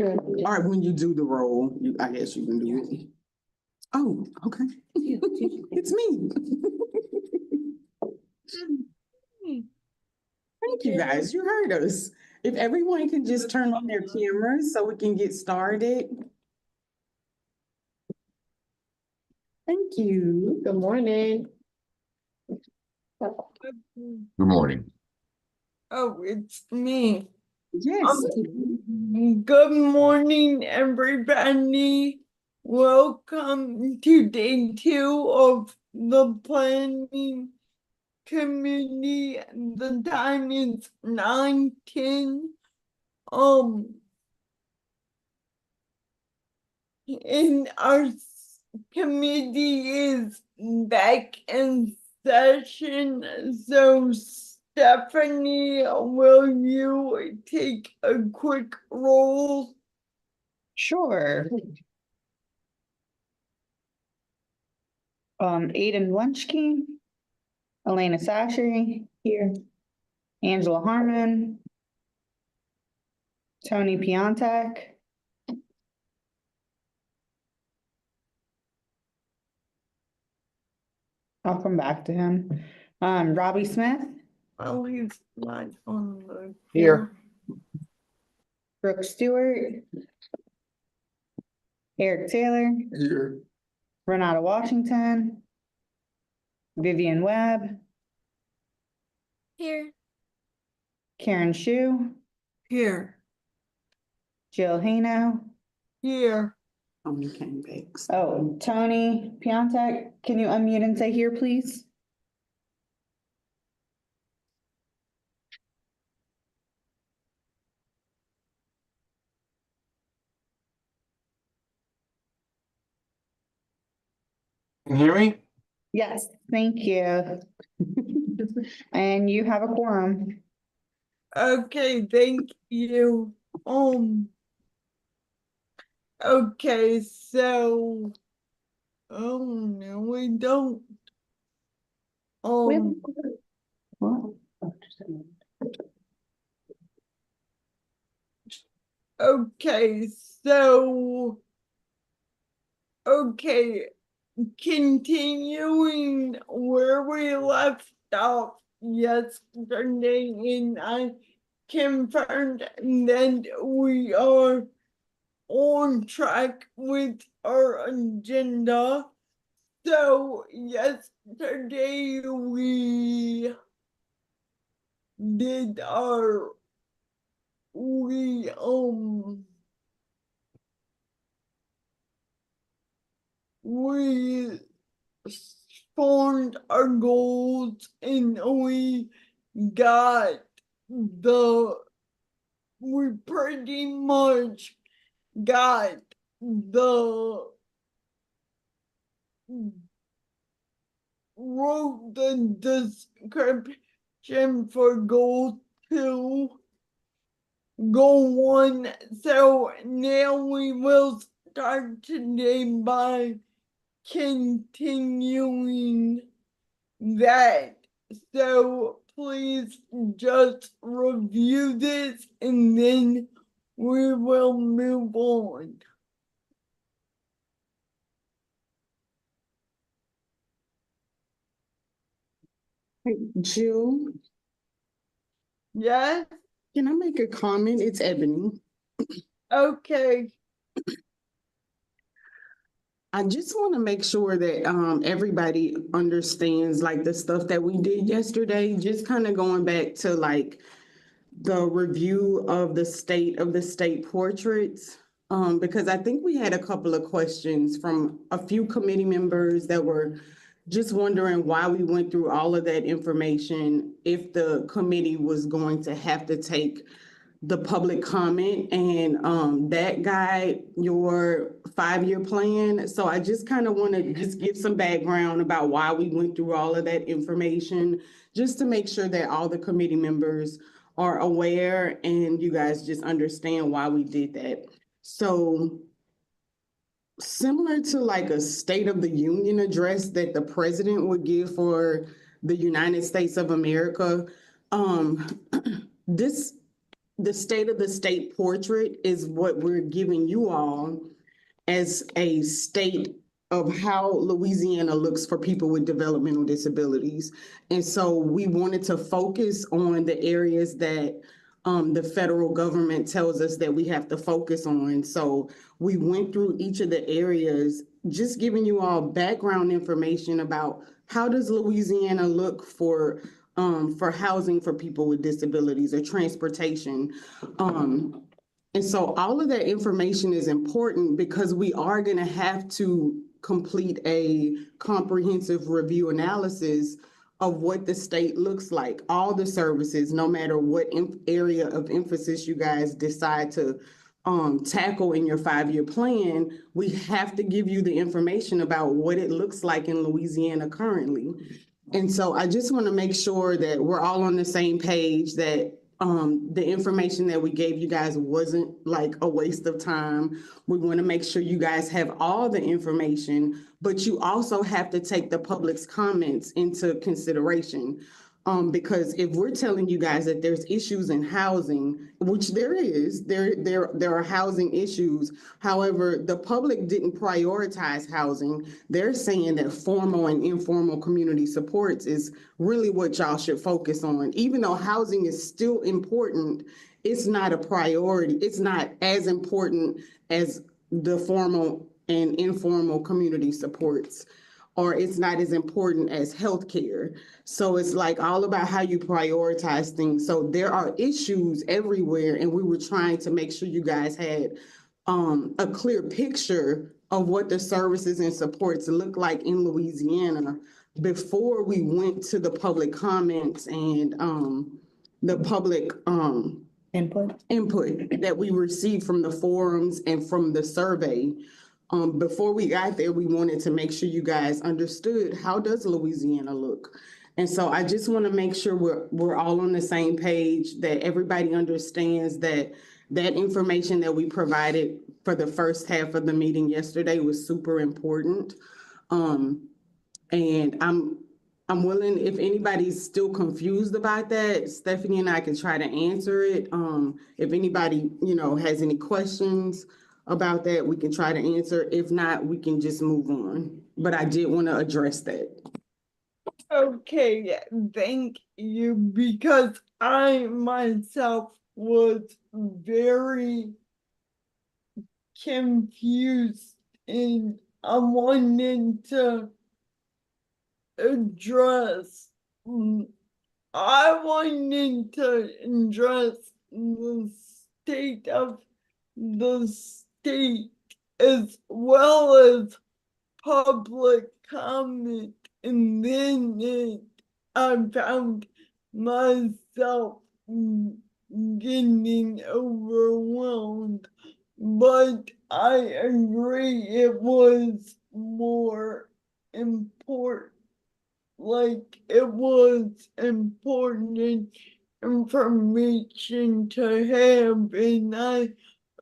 All right, when you do the roll, I guess you can do it. Oh, okay. It's me. Thank you guys, you heard us. If everyone can just turn on their cameras so we can get started. Thank you. Good morning. Good morning. Oh, it's me. Yes. Good morning, everybody. Welcome to day 2 of the planning committee. The time is 9:10. And our committee is back in session. So Stephanie, will you take a quick roll? Sure. Aiden Lunchkey, Elena Sashery here, Angela Harmon, Tony Piontek, I'll come back to him. Robbie Smith. Oh, he's not on the. Here. Brooke Stewart, Eric Taylor, Here. Renata Washington, Vivian Webb, Here. Karen Shu, Here. Jill Hano. Here. You came back. Oh, Tony Piontek, can you unmute and say here, please? Can you hear me? Yes, thank you. And you have a quorum. Okay, thank you. Okay, so no, we don't. Okay, so continuing where we left off yesterday, and I confirmed that we are on track with our agenda. So yesterday we did our we formed our goals, and we pretty much got wrote the description for goal 2, goal 1. So now we will start today by continuing that. So please just review this and then we will move on. Jill, Yes? can I make a comment? It's Ebony. Okay. I just want to make sure that everybody understands like the stuff that we did yesterday, just kind of going back to like the review of the state portraits. Because I think we had a couple of questions from a few committee members that were just wondering why we went through all of that information if the committee was going to have to take the public comment and that guide your 5-year plan. So I just kind of want to just give some background about why we went through all of that information, just to make sure that all the committee members are aware and you guys just understand why we did that. So similar to like a State of the Union address that the president would give for the United States of America, this the state of the state portrait is what we're giving you all as a state of how Louisiana looks for people with developmental disabilities. And so we wanted to focus on the areas that the federal government tells us that we have to focus on. So we went through each of the areas, just giving you all background information about how does Louisiana look for housing for people with disabilities or transportation. And so all of that information is important because we are going to have to complete a comprehensive review analysis of what the state looks like, all the services, no matter what area of emphasis you guys decide to tackle in your 5-year plan. We have to give you the information about what it looks like in Louisiana currently. And so I just want to make sure that we're all on the same page, that the information that we gave you guys wasn't like a waste of time. We want to make sure you guys have all the information, but you also have to take the public's comments into consideration. Because if we're telling you guys that there's issues in housing, which there is, there are housing issues. However, the public didn't prioritize housing. They're saying that formal and informal community supports is really what y'all should focus on. Even though housing is still important, it's not a priority. It's not as important as the formal and informal community supports, or it's not as important as healthcare. So it's like all about how you prioritize things. So there are issues everywhere, and we were trying to make sure you guys had a clear picture of what the services and supports look like in Louisiana before we went to the public comments and the public input that we received from the forums and from the survey. Before we got there, we wanted to make sure you guys understood, how does Louisiana look? And so I just want to make sure we're all on the same page, that everybody understands that that information that we provided for the first half of the meeting yesterday was super important. And I'm willing, if anybody's still confused about that, Stephanie and I can try to answer it. If anybody, has any questions about that, we can try to answer. If not, we can just move on. But I did want to address that. Okay, thank you, because I myself was very confused and I wanted to address, I wanted to address the state of the state as well as public comment, and then I found myself getting overwhelmed. But I agree, it was more important, like it was important information to have, and I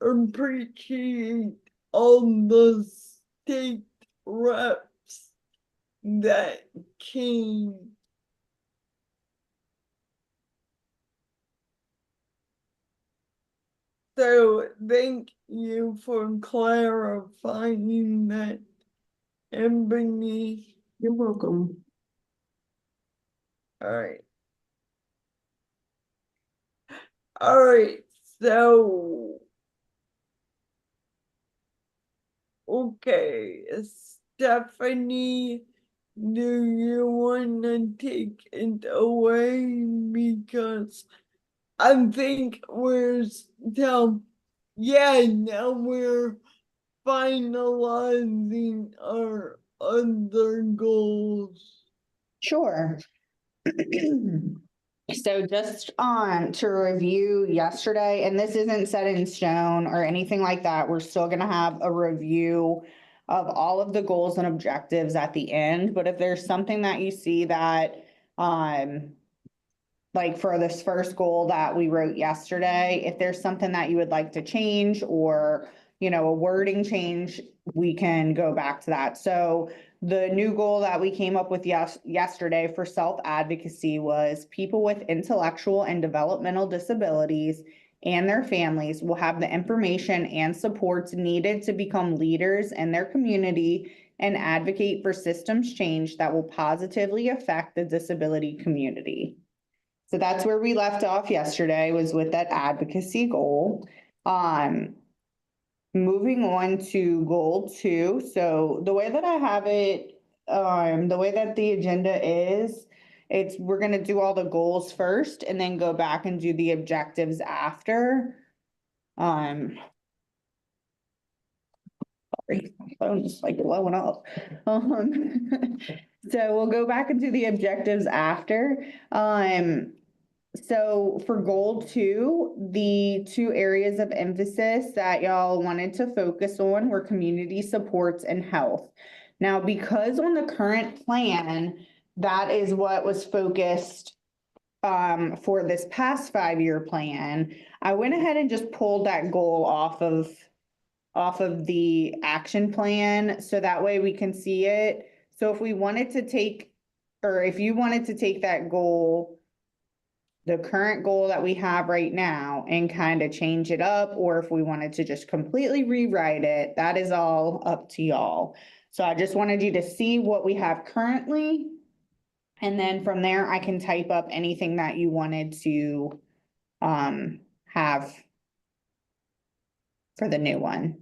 appreciate all the state reps that came. So thank you for clarifying that, Ebony. You're welcome. All right, so okay, Stephanie, do you want to take it away? Because I think now we're finalizing our other goals. Sure. So just to review yesterday, and this isn't set in stone or anything like that, we're still gonna have a review of all of the goals and objectives at the end, but if there's something that you see that, like for this first goal that we wrote yesterday, if there's something that you would like to change or, a wording change, we can go back to that. So the new goal that we came up with yesterday for self-advocacy was people with intellectual and developmental disabilities and their families will have the information and supports needed to become leaders in their community and advocate for systems change that will positively affect the disability community. So that's where we left off yesterday, was with that advocacy goal. Moving on to goal 2. So the way that I have it, the way that the agenda is, we're gonna do all the goals first and then go back and do the objectives after. Sorry, my phone is like blowing up. So we'll go back and do the objectives after. So for goal 2, the 2 areas of emphasis that y'all wanted to focus on were community supports and health. Now, because on the current plan, that is what was focused for this past 5-year plan, I went ahead and just pulled that goal off of the action plan, so that way we can see it. So if we wanted to take, or if you wanted to take that goal, the current goal that we have right now, and kind of change it up, or if we wanted to just completely rewrite it, that is all up to y'all. So I just wanted you to see what we have currently. And then from there, I can type up anything that you wanted to have for the new one.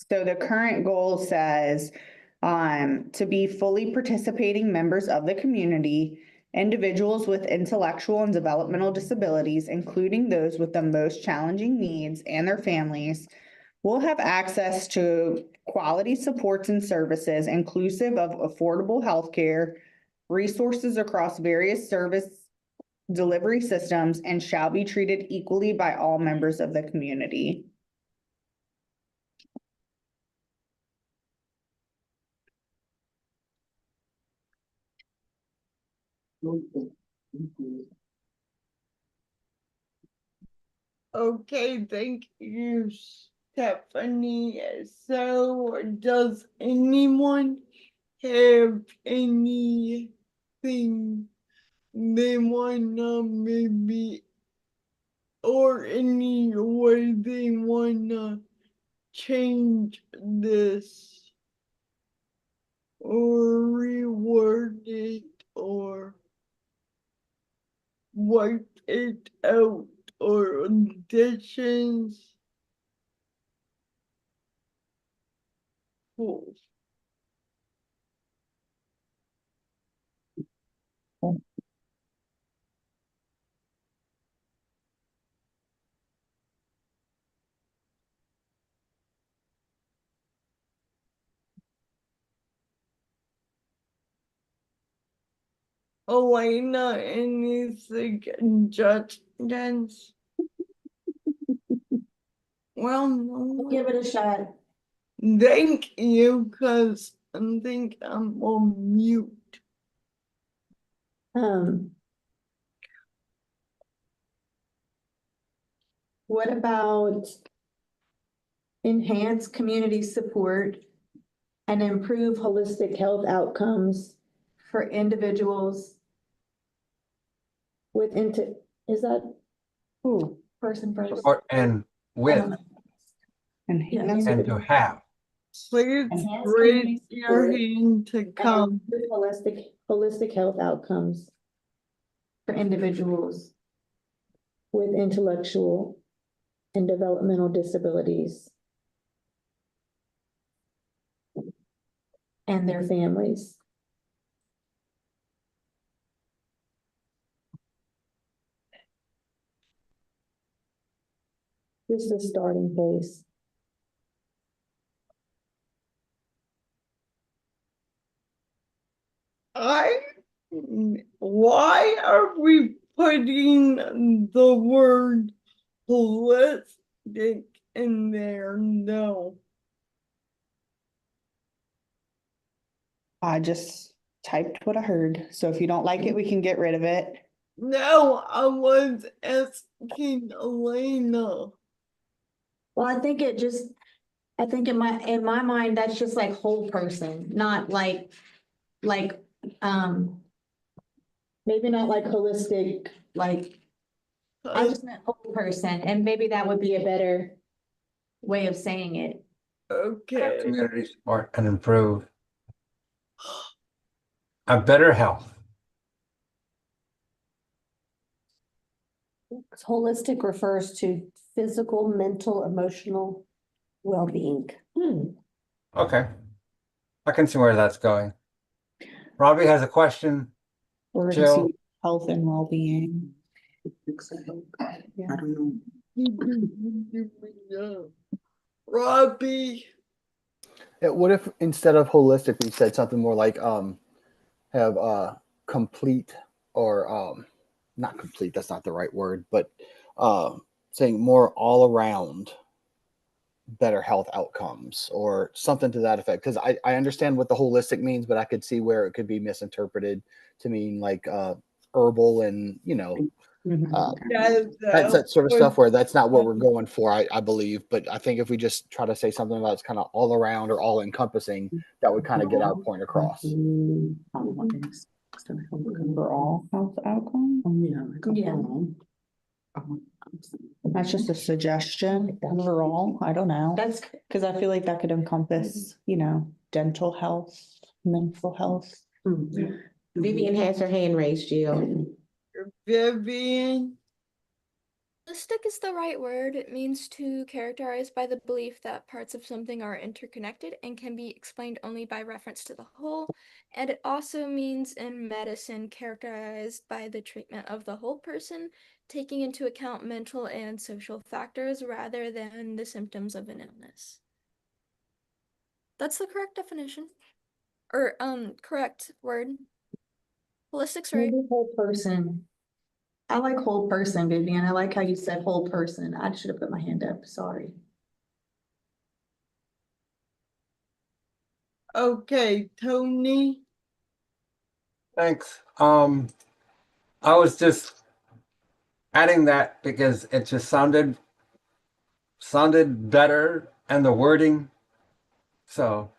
So the current goal says to be fully participating members of the community, individuals with intellectual and developmental disabilities, including those with the most challenging needs and their families, will have access to quality supports and services inclusive of affordable healthcare, resources across various service delivery systems, and shall be treated equally by all members of the community. Okay, thank you, Stephanie. So does anyone have anything they wanna maybe, or any way they wanna change this or reword it or wipe it out or additions? Cool. Elena, any suggestions? Well, no. Give it a shot. Thank you, cause I think I'm on mute. What about enhance community support and improve holistic health outcomes for individuals with is that, ooh, person first? And with, Enhance and to have. Please Enhance raise community your support hand to come. and holistic health outcomes for individuals with intellectual and developmental disabilities and their families. Just a starting place. Why are we putting the word holistic in there? No. I just typed what I heard, so if you don't like it, we can get rid of it. No, I was asking Elena. Well, I think in my mind, that's just like whole person, not like Maybe not like holistic, like, I just meant whole person, and maybe that would be a better way of saying it. Okay, Community support and improve. A better health. 'Cause holistic refers to physical, mental, emotional well-being. Okay. I can see where that's going. Robbie has a question. Or Jill? health and well-being. I don't know. Robbie, What if instead of holistic, we said something more like have complete or not complete, that's not the right word, but saying more all around better health outcomes or something to that effect. Because I understand what the holistic means, but I could see where it could be misinterpreted to mean like herbal and that's that sort of stuff where that's not what we're going for, I believe. But I think if we just try to say something about it's kind of all around or all encompassing, that would kind of get our point across. For all health outcomes? Yeah. That's just a suggestion overall. I don't know. That's, Because I feel like that could encompass, dental health, mental health. Vivian has her hand raised, Jill. Vivian, Holistic is the right word. It means to characterize by the belief that parts of something are interconnected and can be explained only by reference to the whole. And it also means in medicine characterized by the treatment of the whole person, taking into account mental and social factors rather than the symptoms of an illness. That's the correct definition. Or correct word. Holistic's right. maybe whole person. I like whole person, Vivian. I like how you said whole person. I should have put my hand up, sorry. okay, Tony, Thanks. I was just adding that because it just sounded better and the wording. So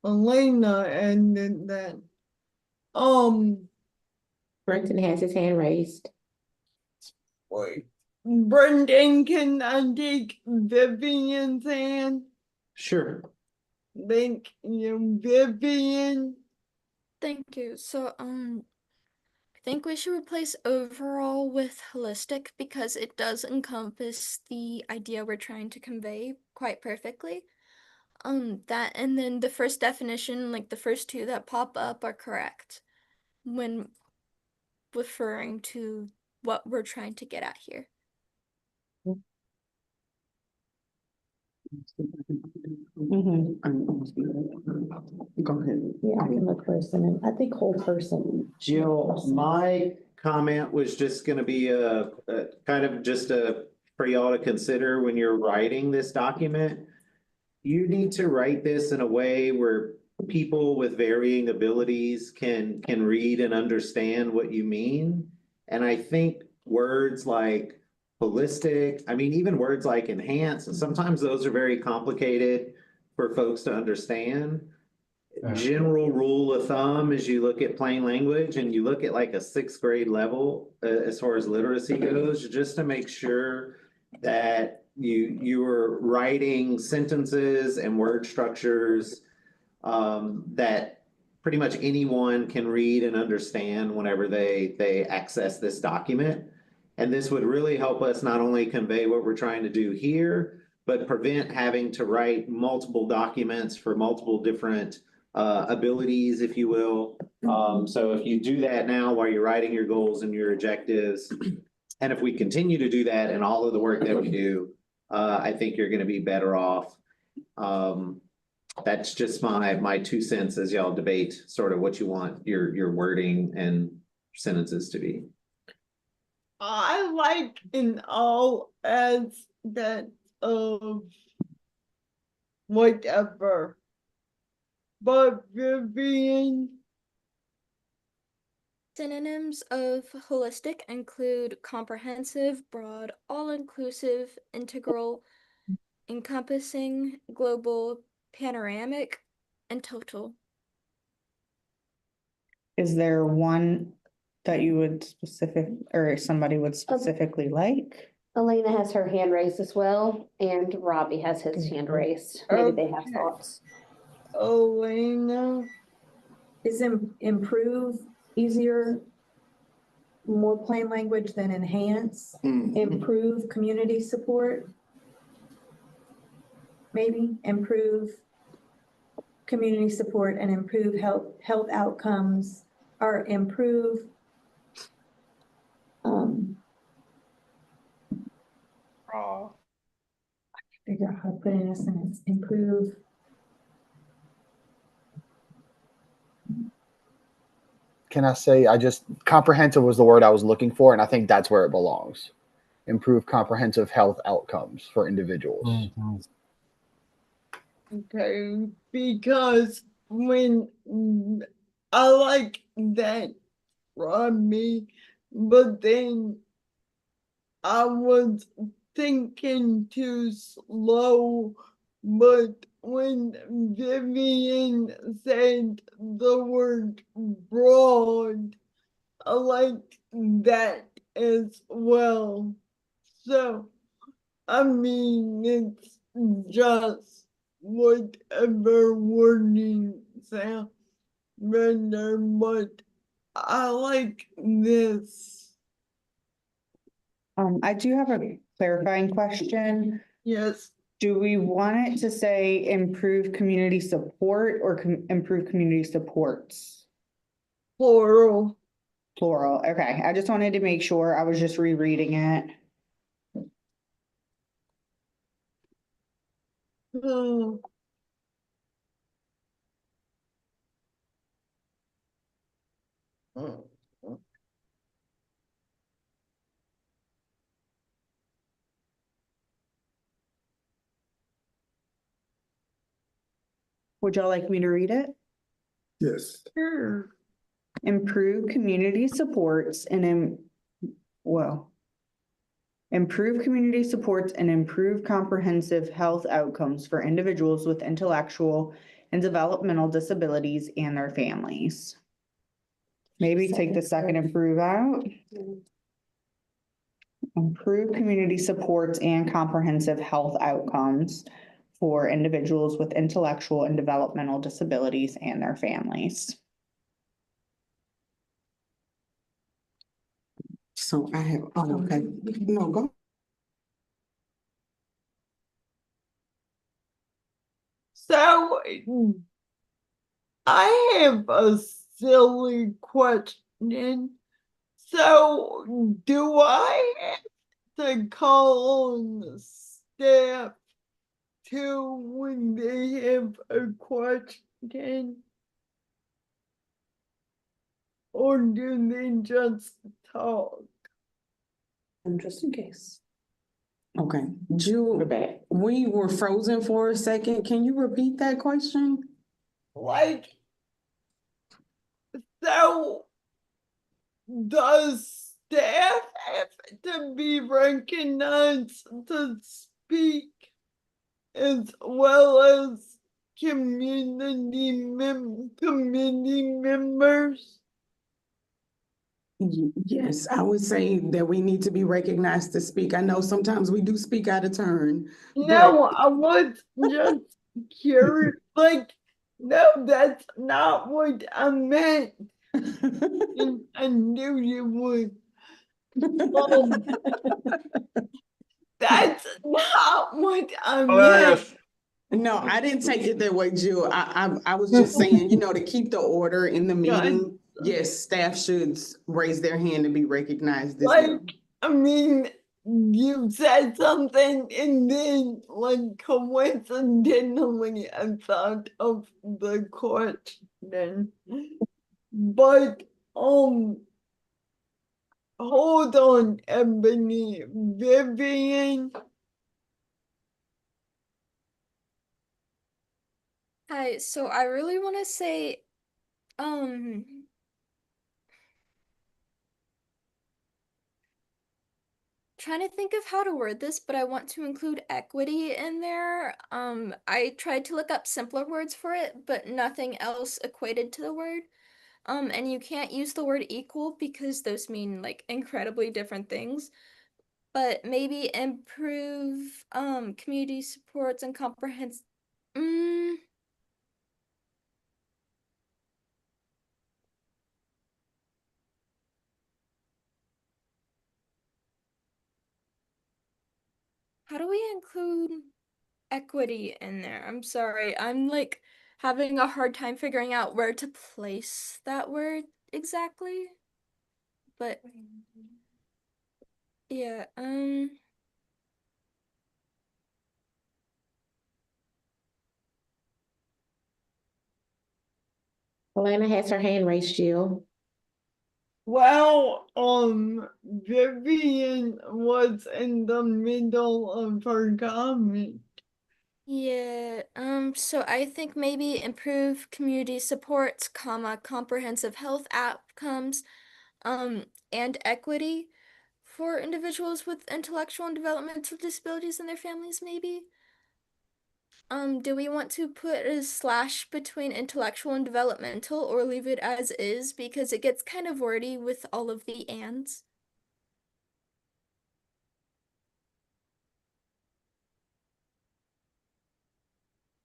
Elena, and then, Brenton has his hand raised. wait. Brendan, can I take Vivian's hand? Sure. Thank you, Vivian. Thank you. So, I think we should replace overall with holistic because it does encompass the idea we're trying to convey quite perfectly. That and then the first definition, like the first two that pop up, are correct when referring to what we're trying to get at here. Go ahead. Yeah, I can look person, and I think whole person. Jill, my comment was just gonna be a kind of just for y'all to consider when you're writing this document. You need to write this in a way where people with varying abilities can read and understand what you mean. And I think words like holistic, I mean, even words like enhance, and sometimes those are very complicated for folks to understand. General rule of thumb is you look at plain language and you look at like a sixth grade level as far as literacy goes, just to make sure that you are writing sentences and word structures that pretty much anyone can read and understand whenever they access this document. And this would really help us not only convey what we're trying to do here, but prevent having to write multiple documents for multiple different abilities, if you will. So if you do that now while you're writing your goals and your objectives, and if we continue to do that in all of the work that we do, I think you're going to be better off. That's just my 2 cents as y'all debate sort of what you want your wording and sentences to be. I like in all aspects of whatever. But Vivian, Synonyms of holistic include comprehensive, broad, all-inclusive, integral, encompassing, global, panoramic, and total. Is there one that you would or somebody would specifically like? Elena has her hand raised as well, and Robbie has his hand raised. Maybe they have Okay. thoughts. Elena, Is improve easier, more plain language than enhance? Improve community support? Maybe improve community support and improve health outcomes, or improve figure out how to put it in a sentence. Improve. Can I say, comprehensive was the word I was looking for, and I think that's where it belongs. Improve comprehensive health outcomes for individuals. Mhm. okay, because when I like that from me, but then I was thinking too slow, but when Vivian said the word broad, I like that as well. So, I mean, it's just whatever wording sounds better, but I like this. I do have a clarifying question. Yes, Do we want it to say improve community support or improve community supports? plural. Plural, okay, I just wanted to make sure, I was just rereading it. Oh, Would y'all like me to read it? Yes. sure. Improve community supports and improve community supports and improve comprehensive health outcomes for individuals with intellectual and developmental disabilities and their families. Maybe take the second improve out. Improve community supports and comprehensive health outcomes for individuals with intellectual and developmental disabilities and their families. So I have, okay, no, go. So, I have a silly question. So, do I have to call on the staff too when they have a question? Or do they just talk? Just in case. Okay, Jewel, we were frozen for a second. Can you repeat that question? Like, so does staff have to be recognized to speak as well as community members? Yes, I would say that we need to be recognized to speak. I know sometimes we do speak out of turn. No, I was just curious. Like, no, that's not what I meant. And I knew you would. That's not what I meant. Hilarious. No, I didn't take it that way, Jill. I was just saying, to keep the order in the meeting, yes, staff should raise their hand and be recognized as well. Like, I mean, you said something and then, like, coincidentally, I thought of the question. But, hold on, Ebony. Vivian, Hi, so I really want to say, trying to think of how to word this, but I want to include equity in there. I tried to look up simpler words for it, but nothing else equated to the word. And you can't use the word equal because those mean like incredibly different things. But maybe improve community supports and comprehensive. How do we include equity in there? I'm sorry. I'm like having a hard time figuring out where to place that word exactly. But yeah, Elena has her hand raised, Jill. Well, Vivian was in the middle of her comment. yeah, so I think maybe improve community supports, comprehensive health outcomes, and equity for individuals with intellectual and developmental disabilities and their families, maybe. Do we want to put a slash between intellectual and developmental or leave it as is because it gets kind of wordy with all of the ands?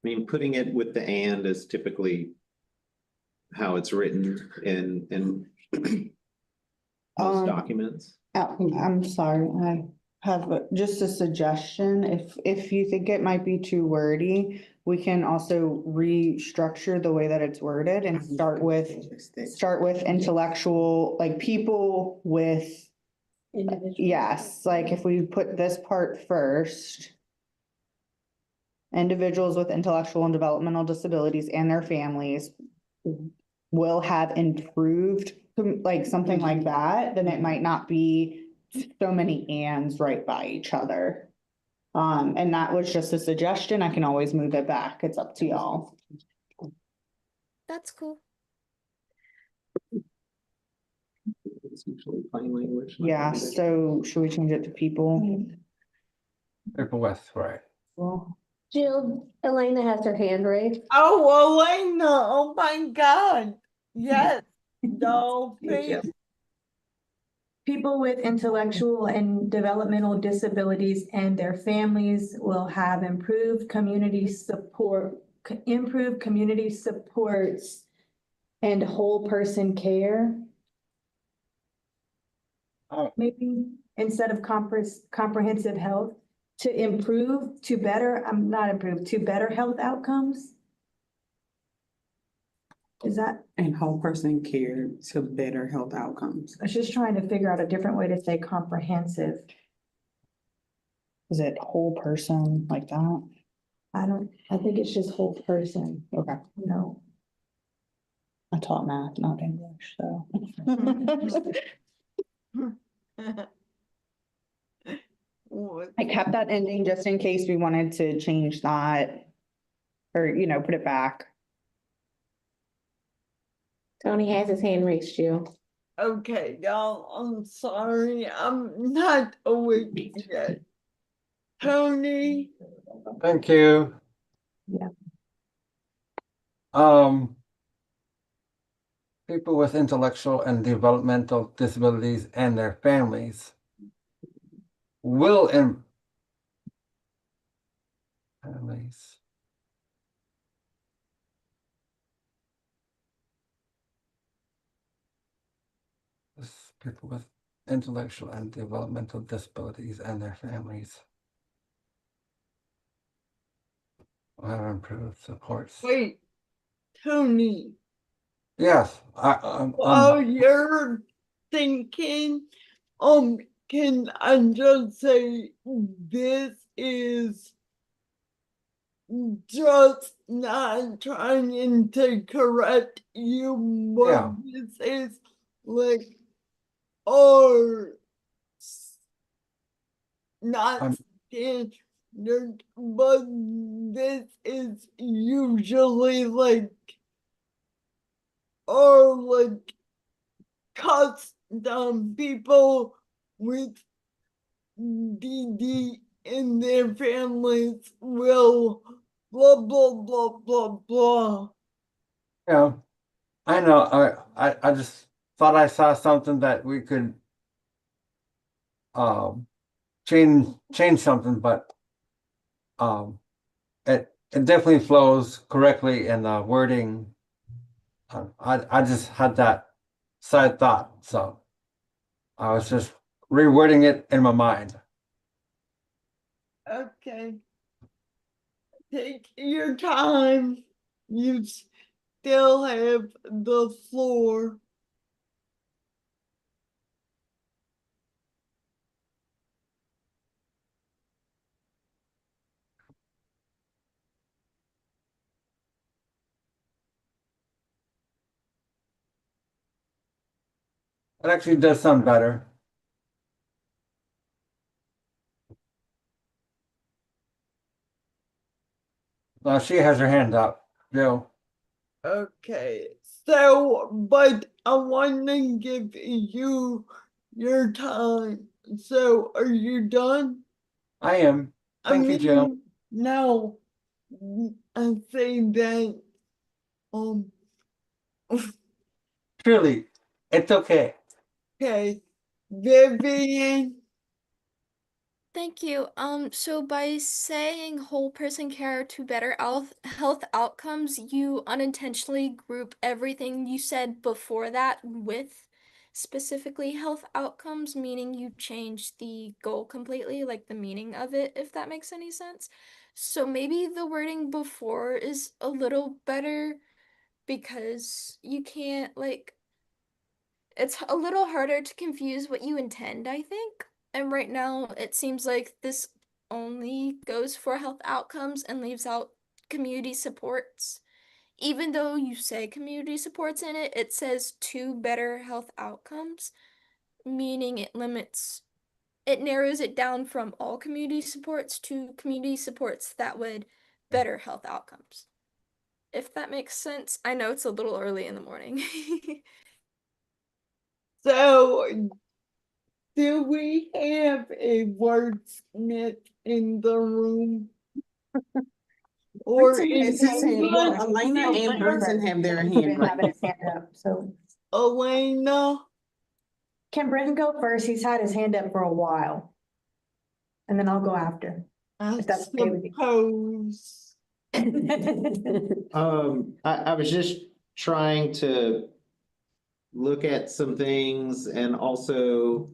I mean, putting it with the and is typically how it's written in most documents. I'm sorry, I have just a suggestion. If you think it might be too wordy, we can also restructure the way that it's worded and start with intellectual, like people with, yes, like if we put this part first. Individuals with intellectual and developmental disabilities and their families will have improved, like something like that, then it might not be so many ands right by each other. And that was just a suggestion. I can always move it back. It's up to y'all. That's cool. It's usually plain language. Yeah, so should we change it to people? People with, right? Well, Jill, Elena has her hand raised. Oh, Elena, oh my God. Yes, no, please. People with intellectual and developmental disabilities and their families will have improved community supports and whole person care. Oh. Maybe instead of comprehensive health, to better health outcomes. Is that, And whole person care to better health outcomes. I was just trying to figure out a different way to say comprehensive. is it whole person like that? I think it's just whole person, Okay, no. I taught math, not English, so. What? I kept that ending just in case we wanted to change that. Or, put it back. Tony has his hand raised, Jill. Okay, y'all, I'm sorry, I'm not awake yet. Tony, Thank you. Yeah. People with intellectual and developmental disabilities and their families will families. People with intellectual and developmental disabilities and their families will have improved supports. wait, Tony, Yes, while you're thinking, can I just say this is just not trying to correct you, but Yeah. this is like our not standard, but this is usually like our like custom people with DD and their families will blah blah blah blah blah. Yeah, I know, I just thought I saw something that we could change something, but it definitely flows correctly in the wording. I just had that side thought, so I was just rewording it in my mind. Okay. Take your time. You still have the floor. It actually does sound better. She has her hand up, Joe. Okay, so, but I want to give you your time. So, are you done? I am. Thank you, Joe. No, I say that, Truly, it's okay. okay, Vivian, Thank you. So by saying whole person care to better health outcomes, you unintentionally group everything you said before that with specifically health outcomes, meaning you change the goal completely, like the meaning of it, if that makes any sense. So maybe the wording before is a little better because you can't like it's a little harder to confuse what you intend, I think. And right now, it seems like this only goes for health outcomes and leaves out community supports. Even though you say community supports in it, it says to better health outcomes, meaning it narrows it down from all community supports to community supports that would better health outcomes. If that makes sense, I know it's a little early in the morning. so do we have a wordsmith in the room? Or Brenton is has his hand- anyone- Elena and Brenton have their hand Been having raised. his hand up, so. Elena? Can Brenton go first? He's had his hand up for a while. And then I'll go after. I If that's okay with you. suppose. I was just trying to look at some things and also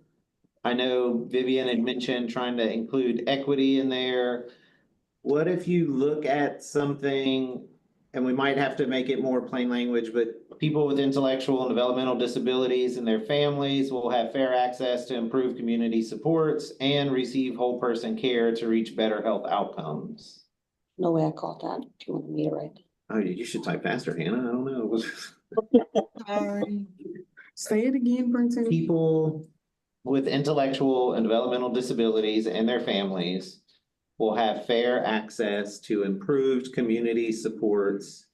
I know Vivian had mentioned trying to include equity in there. What if you look at something, and we might have to make it more plain language, but people with intellectual and developmental disabilities and their families will have fair access to improved community supports and receive whole person care to reach better health outcomes. No way I caught that. Do you want me to write? Oh, you should type faster, Hannah. I don't know. Sorry. Say it again, Brenton. People with intellectual and developmental disabilities and their families will have fair access to improved community supports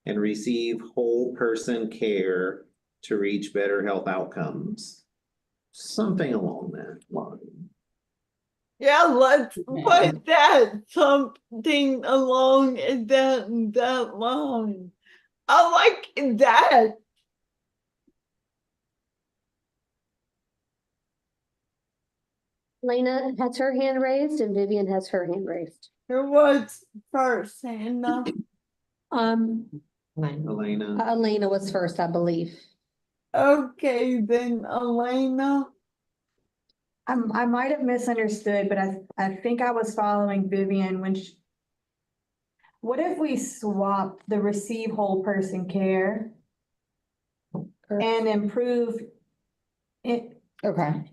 and receive whole person care to reach better health outcomes. Something along that line. Yeah, let's put that something along that line. I like that. Lena has her hand raised and Vivian has her hand raised. Who was first, Hannah? Elena. Elena was first, I believe. Okay, then Elena. I might have misunderstood, but I think I was following Vivian when what if we swap the receive whole person care and improve it? Okay,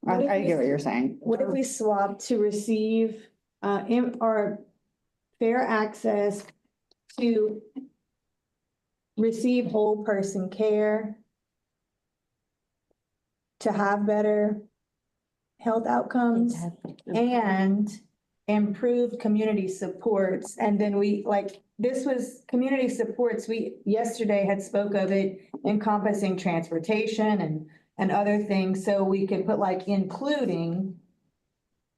I get what you're saying. What if we swap to receive, or fair access to receive whole person care to have better health outcomes and improve community supports. And then we, like, this was community supports, we yesterday had spoke of it encompassing transportation and other things, so we could put like including,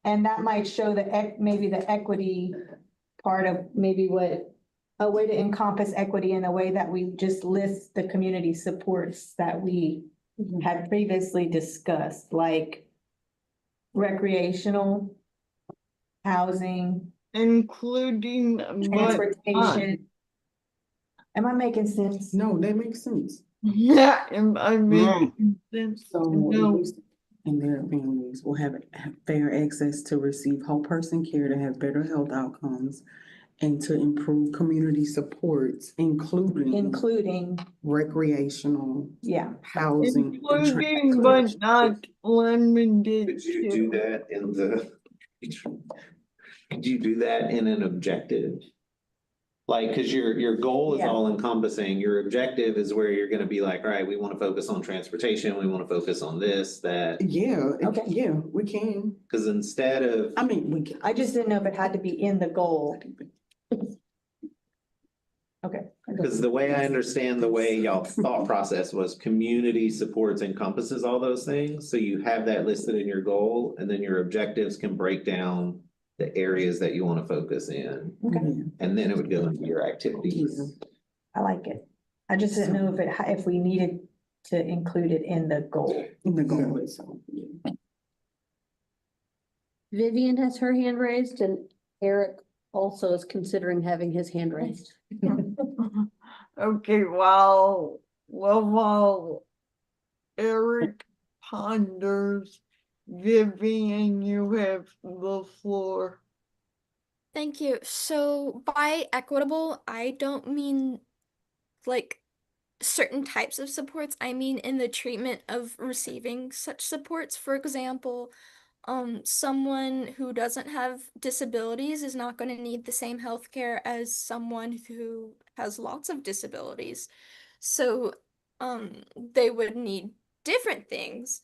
and that might show the maybe the equity part of maybe what a way to encompass equity in a way that we just list the community supports that we had previously discussed, like recreational, housing, including, but, transportation. Am I making sense? No, that makes sense. yeah, am I making sense? So, No. and their families will have fair access to receive whole person care, to have better health outcomes, and to improve community supports, including recreational, Yeah. housing. and Including but not limited Could you do to. that in the, could you do that in an objective? Like, cause your goal is Yeah. all encompassing, your objective is where you're gonna be like, all right, we wanna focus on transportation, we wanna focus on this, that. Yeah, Okay. yeah, we can. Cause instead of, I mean, we can. I just didn't know if it had to be in the goal. Okay. cause the way I understand the way y'all thought process was community supports encompasses all those things. So you have that listed in your goal, and then your objectives can break down the areas that you wanna focus in. Okay. And then it would go into your activities. I like it. I just didn't know if we needed to include it in the goal. In the goal itself, yeah. Vivian has her hand raised and Eric also is considering having his hand raised. Okay, while Eric ponders, Vivian, you have the floor. Thank you. So by equitable, I don't mean like certain types of supports. I mean in the treatment of receiving such supports. For example, someone who doesn't have disabilities is not going to need the same healthcare as someone who has lots of disabilities. So, they would need different things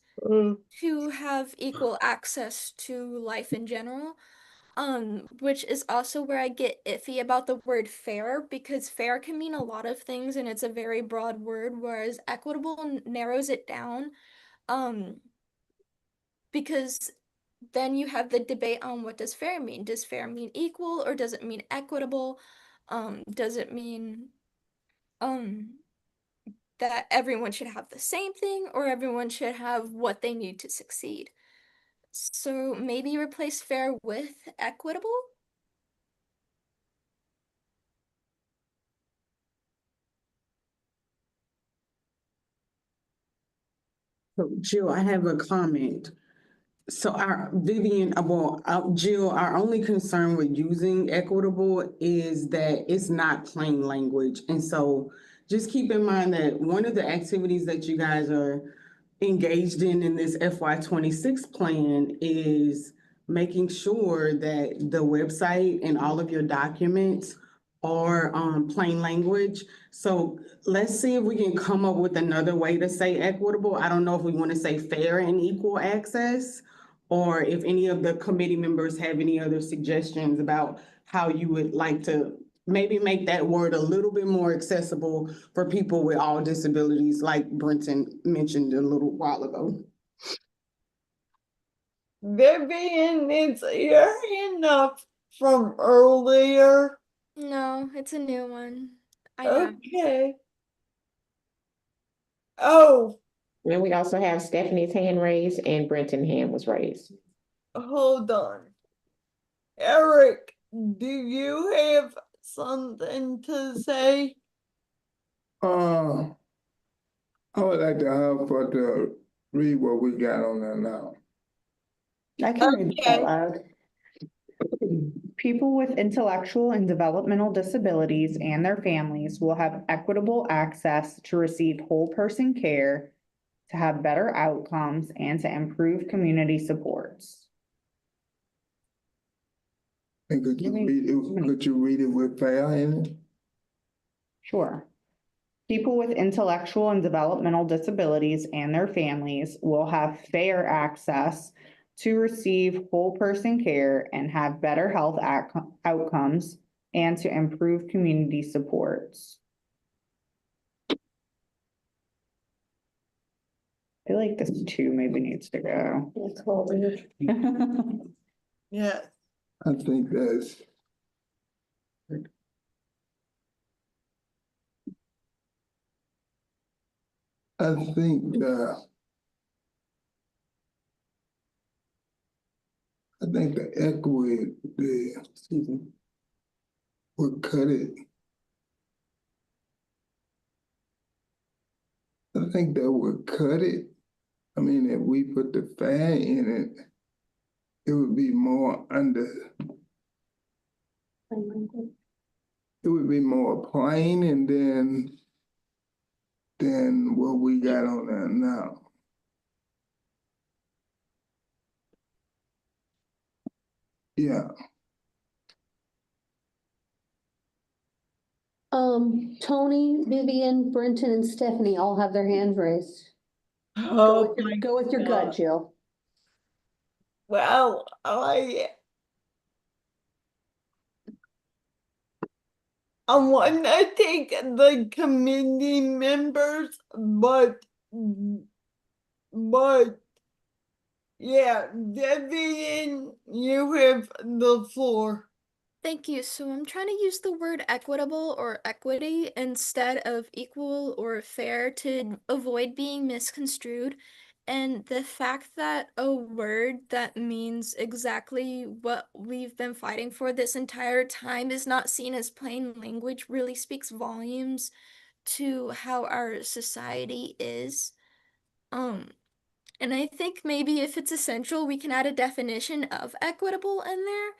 to have equal access to life in general. Which is also where I get iffy about the word fair, because fair can mean a lot of things and it's a very broad word, whereas equitable narrows it down. Because then you have the debate on what does fair mean? Does fair mean equal or does it mean equitable? Does it mean that everyone should have the same thing or everyone should have what they need to succeed? So maybe replace fair with equitable? So Jill, I have a comment. So Jill, our only concern with using equitable is that it's not plain language. And so just keep in mind that one of the activities that you guys are engaged in this FY 26 plan is making sure that the website and all of your documents are plain language. So let's see if we can come up with another way to say equitable. I don't know if we want to say fair and equal access, or if any of the committee members have any other suggestions about how you would like to maybe make that word a little bit more accessible for people with all disabilities, like Brenton mentioned a little while ago. Vivian, is your hand up from earlier? No, it's a new one. I have. Okay. Oh, And we also have Stephanie's hand raised and Brenton's hand was raised. hold on. Eric, do you have something to say? I would like to have for to read what we got on there now. I can read it Okay. out loud. People with intellectual and developmental disabilities and their families will have equitable access to receive whole person care, to have better outcomes, and to improve community supports. And could you Give me- read it with fair in it? Sure. People with intellectual and developmental disabilities and their families will have fair access to receive whole person care and have better health outcomes and to improve community supports. I feel like this too maybe needs to go. That's all weird. Yes. I think that's I think the equity, would cut it. I think that would cut it. I mean, if we put the fair in it, it would be more it would be more plain and than what we got on there now. Yeah. Tony, Vivian, Brenton, and Stephanie all have their hands raised. Oh my Go with your gut, God. Jill. Well, I wanna take the committee members, but yeah, Vivian, you have the floor. Thank you. So I'm trying to use the word equitable or equity instead of equal or fair to avoid being misconstrued. And the fact that a word that means exactly what we've been fighting for this entire time is not seen as plain language really speaks volumes to how our society is. And I think maybe if it's essential, we can add a definition of equitable in there,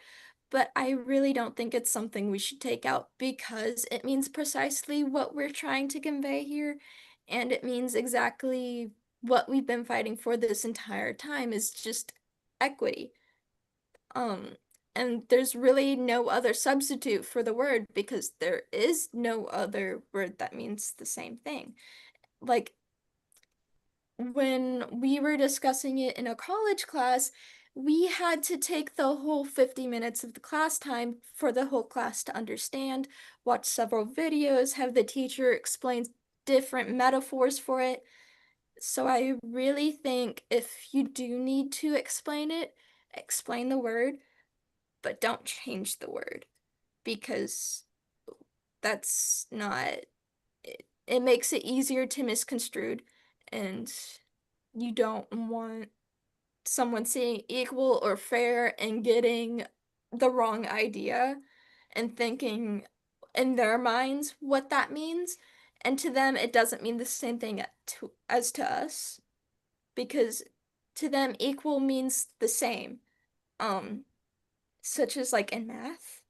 but I really don't think it's something we should take out because it means precisely what we're trying to convey here, and it means exactly what we've been fighting for this entire time is just equity. Um, and there's really no other substitute for the word because there is no other word that means the same thing. Like, when we were discussing it in a college class, we had to take the whole 50 minutes of the class time for the whole class to understand, watch several videos, have the teacher explain different metaphors for it. So I really think if you do need to explain it, explain the word, but don't change the word because that's not it makes it easier to misconstrued and you don't want someone seeing equal or fair and getting the wrong idea and thinking in their minds what that means. And to them, it doesn't mean the same thing as to us because to them, equal means the same, such as like in math.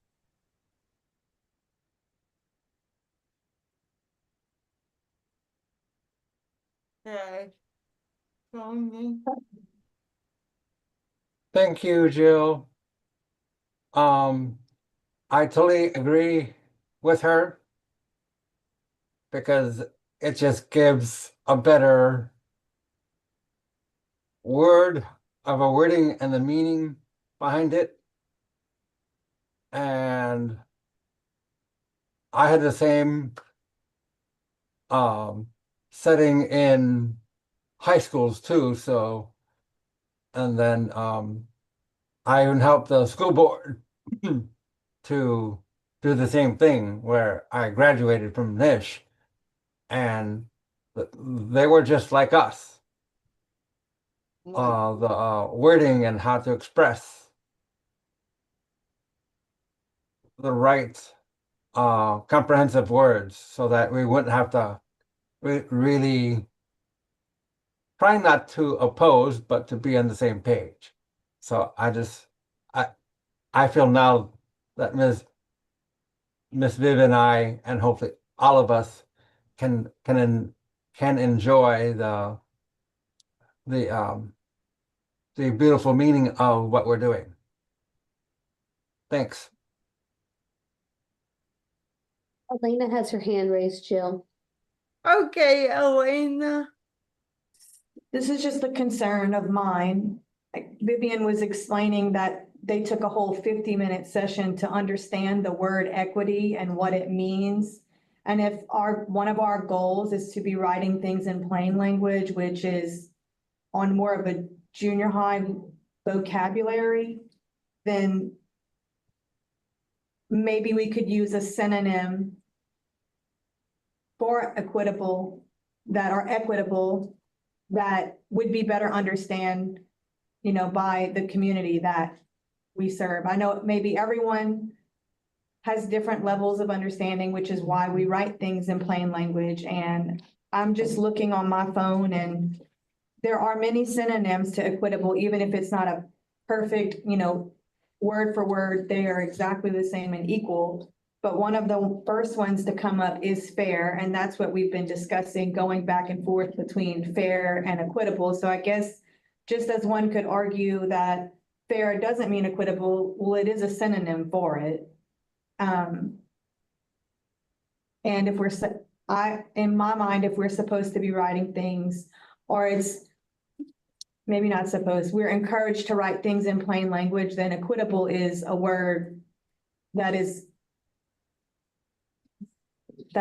Okay. Thank you, Jill. I totally agree with her because it just gives a better word of a wording and the meaning behind it. And I had the same setting in high schools too, so and then I even helped the school board to do the same thing where I graduated from Nish and they were just like us. The wording and how to express the right comprehensive words so that we wouldn't have to really try not to oppose, but to be on the same page. So I feel now that Miss Viv and I, and hopefully all of us, can enjoy the beautiful meaning of what we're doing. Thanks. Elena has her hand raised, Jill. Okay, Elena. This is just a concern of mine. Like Vivian was explaining that they took a whole 50-minute session to understand the word equity and what it means. And if one of our goals is to be writing things in plain language, which is on more of a junior high vocabulary, then maybe we could use a synonym for equitable that are equitable, that would be better understand, by the community that we serve. I know maybe everyone has different levels of understanding, which is why we write things in plain language. And I'm just looking on my phone, and there are many synonyms to equitable, even if it's not a perfect, word for word, they are exactly the same and equal. But one of the first ones to come up is fair, and that's what we've been discussing, going back and forth between fair and equitable. So I guess just as one could argue that fair doesn't mean equitable, well, it is a synonym for it. And if in my mind, if we're supposed to be writing things, or it's maybe not supposed, we're encouraged to write things in plain language, then equitable is a word that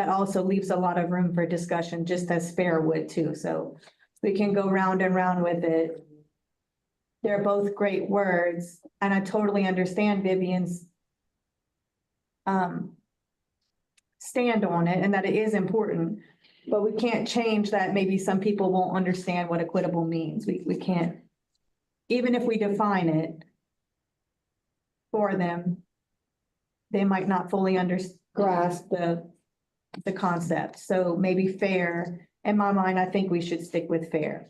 also leaves a lot of room for discussion, just as fair would too. So we can go round and round with it. They're both great words, and I totally understand Vivian's stand on it, and that it is important, but we can't change that. Maybe some people won't understand what equitable means. We can't, even if we define it for them, they might not fully grasp the concept. So maybe fair, in my mind, I think we should stick with fair.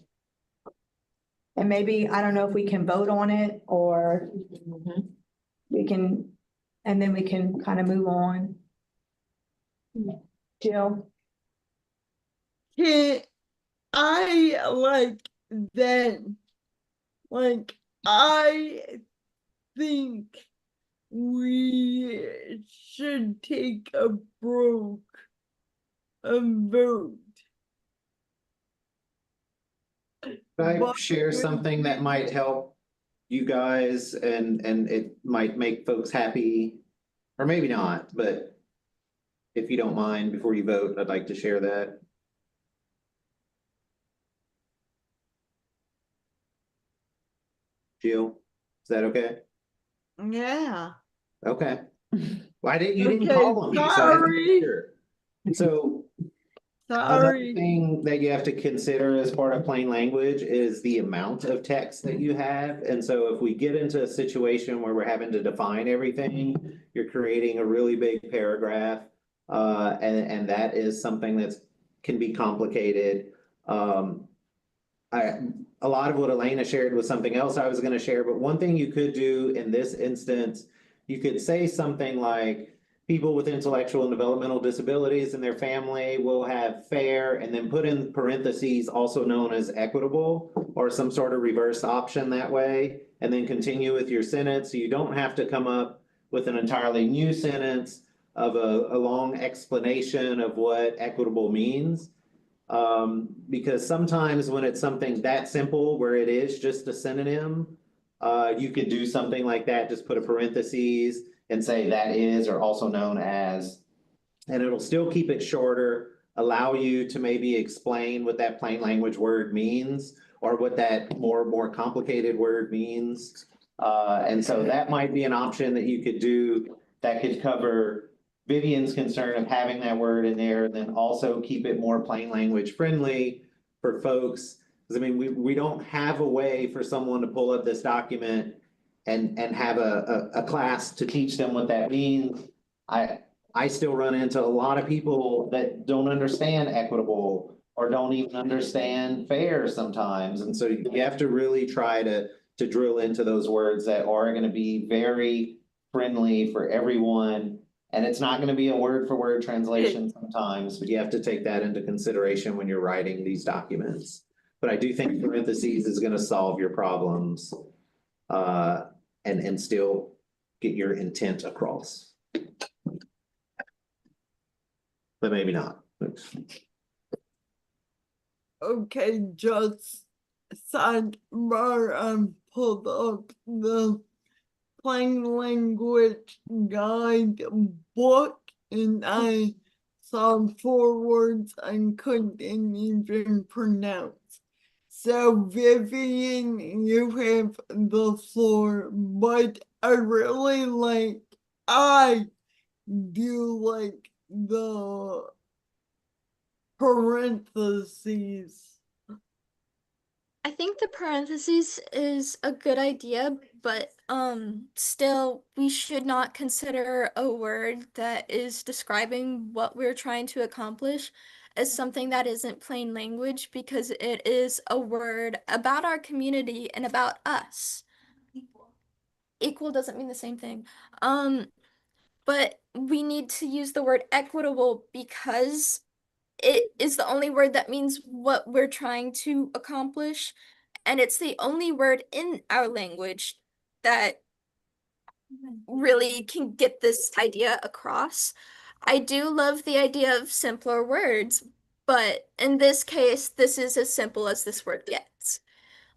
And maybe, I don't know if we can vote on it, or we can, and then we can kind of move on. Jill? Can I I think we should take a vote. Can I share something that might help you guys and it might make folks happy? Or maybe not, but if you don't mind, before you vote, I'd like to share that. Jill, is that okay? Yeah. Okay. Why didn't you didn't Okay, call on me? So I had to sorry. make sure. So another Sorry. thing that you have to consider as part of plain language is the amount of text that you have. And so if we get into a situation where we're having to define everything, you're creating a really big paragraph. And that is something that's can be complicated. A lot of what Elena shared was something else I was going to share, but one thing you could do in this instance, you could say something like, people with intellectual and developmental disabilities and their family will have fair, and then put in parentheses, also known as equitable, or some sort of reverse option that way, and then continue with your sentence. So you don't have to come up with an entirely new sentence of a long explanation of what equitable means. Because sometimes when it's something that simple, where it is just a synonym, you could do something like that, just put a parentheses and say that is, or also known as, and it'll still keep it shorter, allow you to maybe explain what that plain language word means, or what that more complicated word means. And so that might be an option that you could do that could cover Vivian's concern of having that word in there, and then also keep it more plain language friendly for folks. Because I mean, we don't have a way for someone to pull up this document and have a class to teach them what that means. I still run into a lot of people that don't understand equitable or don't even understand fair sometimes. And so you have to really try to drill into those words that are going to be very friendly for everyone. And it's not going to be a word for word translation sometimes, but you have to take that into consideration when you're writing these documents. But I do think parentheses is going to solve your problems. And still get your intent across. But maybe not. Okay, just sidebar, pulled up the plain language guide book, and I saw 4 words I couldn't even pronounce. So Vivian, you have the floor, but I do like the parentheses. I think the parentheses is a good idea, but still we should not consider a word that is describing what we're trying to accomplish as something that isn't plain language, because it is a word about our community and about us. Equal doesn't mean the same thing. But we need to use the word equitable because it is the only word that means what we're trying to accomplish, and it's the only word in our language that really can get this idea across. I do love the idea of simpler words, but in this case, this is as simple as this word gets.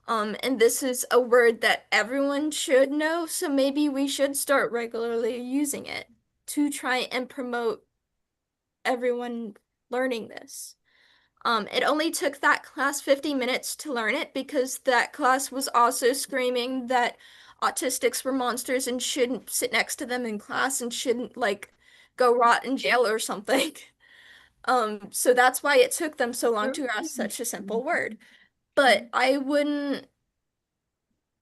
And this is a word that everyone should know, so maybe we should start regularly using it to try and promote everyone learning this. It only took that class 50 minutes to learn it because that class was also screaming that autistics were monsters and shouldn't sit next to them in class and shouldn't like go rot in jail or something. So that's why it took them so long to grasp such a simple word. But I wouldn't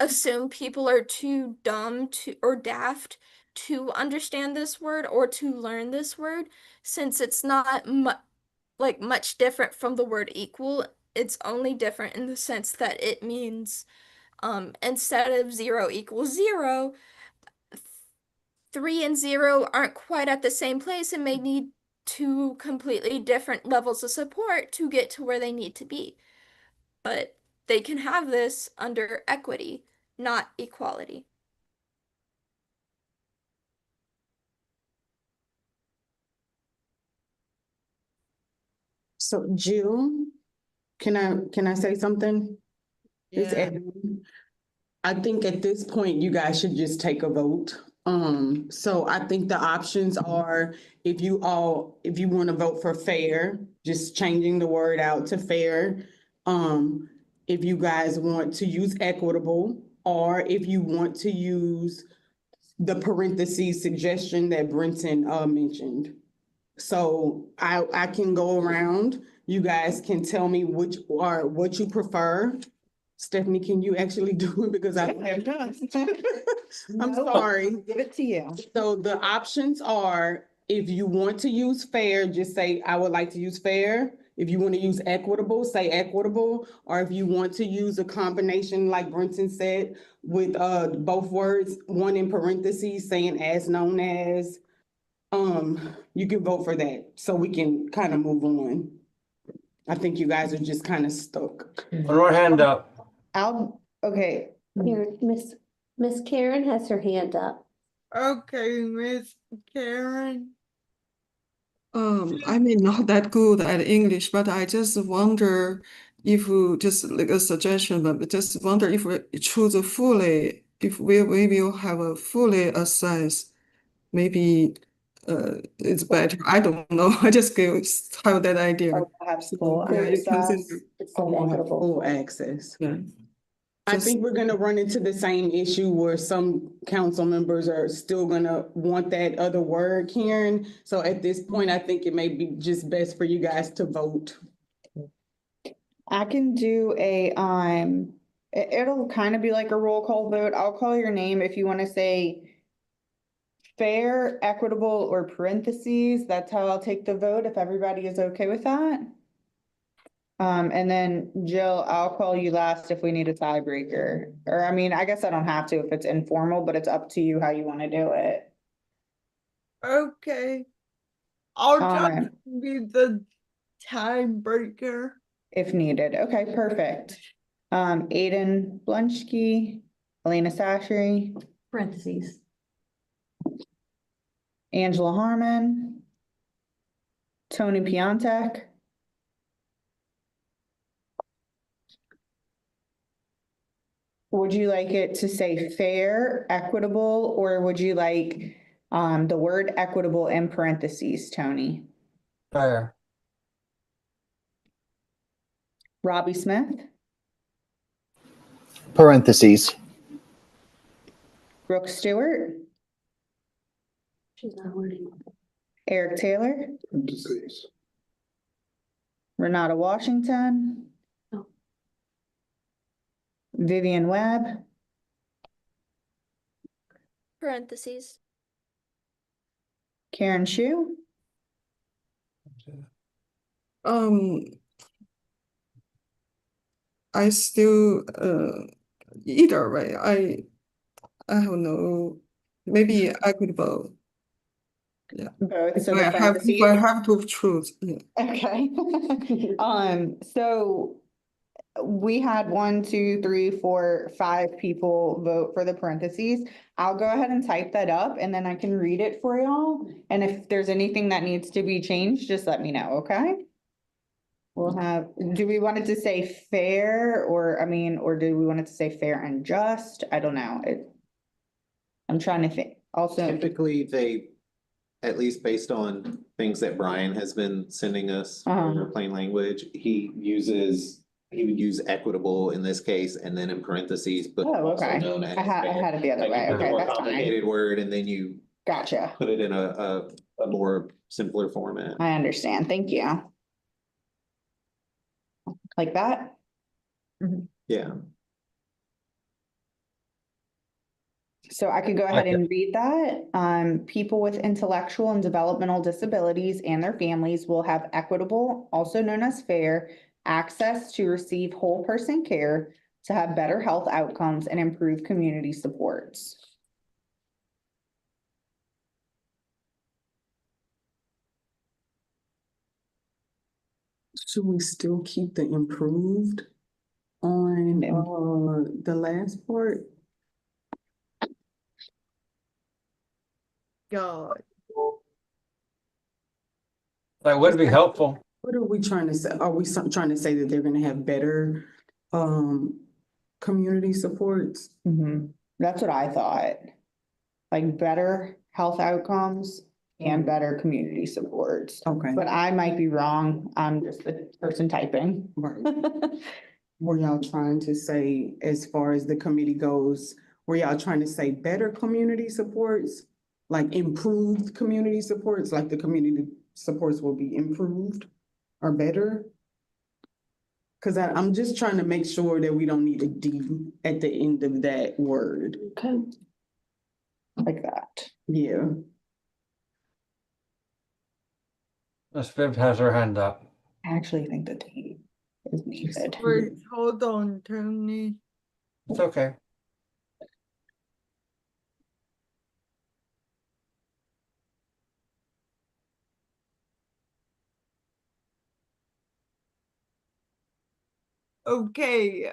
assume people are too dumb to or daft to understand this word or to learn this word, since it's not much different from the word equal. It's only different in the sense that it means instead of 0 equals 0, 3 and 0 aren't quite at the same place and may need two completely different levels of support to get to where they need to be. But they can have this under equity, not equality. So Jill, can I say something? It's Edwin. I think at this point, you guys should just take a vote. So I think the options are, if you want to vote for fair, just changing the word out to fair. If you guys want to use equitable, or if you want to use the parentheses suggestion that Brenton mentioned. So I can go around. You guys can tell me what you prefer. Stephanie, can you actually do it? Because I don't have time. I'm No. sorry. Give it to you. So the options are, if you want to use fair, just say, I would like to use fair. If you want to use equitable, say equitable. Or if you want to use a combination, like Brenton said, with both words, one in parentheses saying as known as, you can vote for that so we can kind of move on. I think you guys are just kind of stuck. One more hand up. Okay, Here, Miss Karen has her hand up. Okay, Miss Karen. I'm not that good at English, but I just wonder if just like a suggestion, but just wonder if we choose fully, if we will have a fully assess, maybe it's better. I don't know. I just have that idea. have school Yeah, you can access. think- It's so equitable. Full access. Yeah. I Just- think we're gonna run into the same issue where some council members are still gonna want that other word, Karen. So at this point, I think it may be just best for you guys to vote. I can do it'll kind of be like a roll call vote. I'll call your name if you want to say fair, equitable, or parentheses. That's how I'll take the vote if everybody is okay with that. And then Jill, I'll call you last if we need a tiebreaker. Or I mean, I guess I don't have to if it's informal, but it's up to you how you want to do it. Okay. I'll try Alright. to be the tiebreaker. If needed. Okay, perfect. Aiden Blunchke, Elena Sashery, Parentheses. Angela Harmon, Tony Piontek. Would you like it to say fair, equitable, or would you like the word equitable in parentheses, Tony? Fair. Robbie Smith, Parentheses. Brooke Stewart, She's not learning. Eric Taylor, Parentheses. Renata Washington. No. Vivian Webb. Parentheses. Karen Shu. I still either way. I have no, maybe equitable. Both, so If the I have, if parentheses. I have to choose, yeah. Okay. So we had 1, 2, 3, 4, 5 people vote for the parentheses. I'll go ahead and type that up and then I can read it for y'all. And if there's anything that needs to be changed, just let me know, okay? We'll have, do we want it to say fair or, I mean, or do we want it to say fair and just? I don't know. I'm trying to think. Also, Typically, they, at least based on things that Brian has been sending us for plain language, he would use equitable in this case, and then in parentheses, but oh, also okay. known as I had it the other like way. you put a Okay, more that's fine. complicated word, and then you Gotcha. put it in a more simpler format. I understand. Thank you. Like that? Yeah. So I could go ahead and read that. People with intellectual and developmental disabilities and their families will have equitable, also known as fair, access to receive whole person care, to have better health outcomes and improve community supports. Should we still keep the improved on the last part? God. That would be helpful. What are we trying to say? Are we trying to say that they're gonna have better community supports? That's what I thought. Like better health outcomes and better community supports. Okay. But I might be wrong. I'm just the person typing. Right. Were y'all trying to say, as far as the committee goes, were y'all trying to say better community supports? Like improved community supports, like the community supports will be improved or better? Cause I'm just trying to make sure that we don't need a D at the end of that word. Okay. Like that. Yeah. Ms. Phibbs has her hand up. I actually think the T is needed. Wait, hold on, Tony. It's okay. Okay.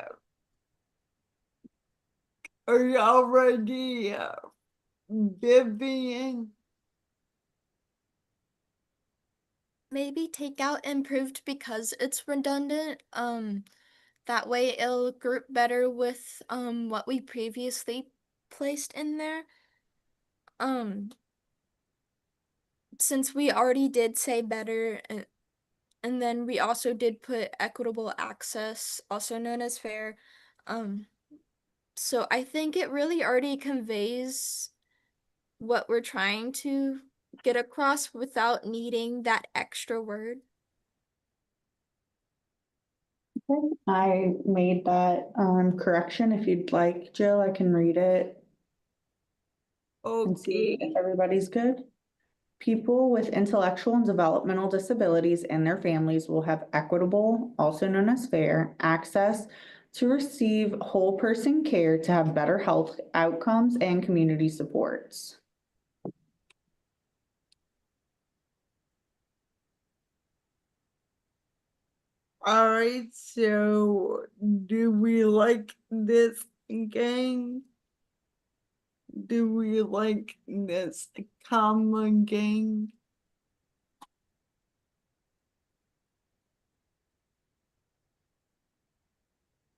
Are y'all ready, Vivian? Maybe take out improved because it's redundant. That way it'll group better with what we previously placed in there. Since we already did say better, and then we also did put equitable access, also known as fair. So I think it really already conveys what we're trying to get across without needing that extra word. I made that correction. If you'd like, Jill, I can read it and see if everybody's good. People with intellectual and developmental disabilities and their families will have equitable, also known as fair, access to receive whole person care, to have better health outcomes and community supports. All right, so do we like this game? Do we like this common game?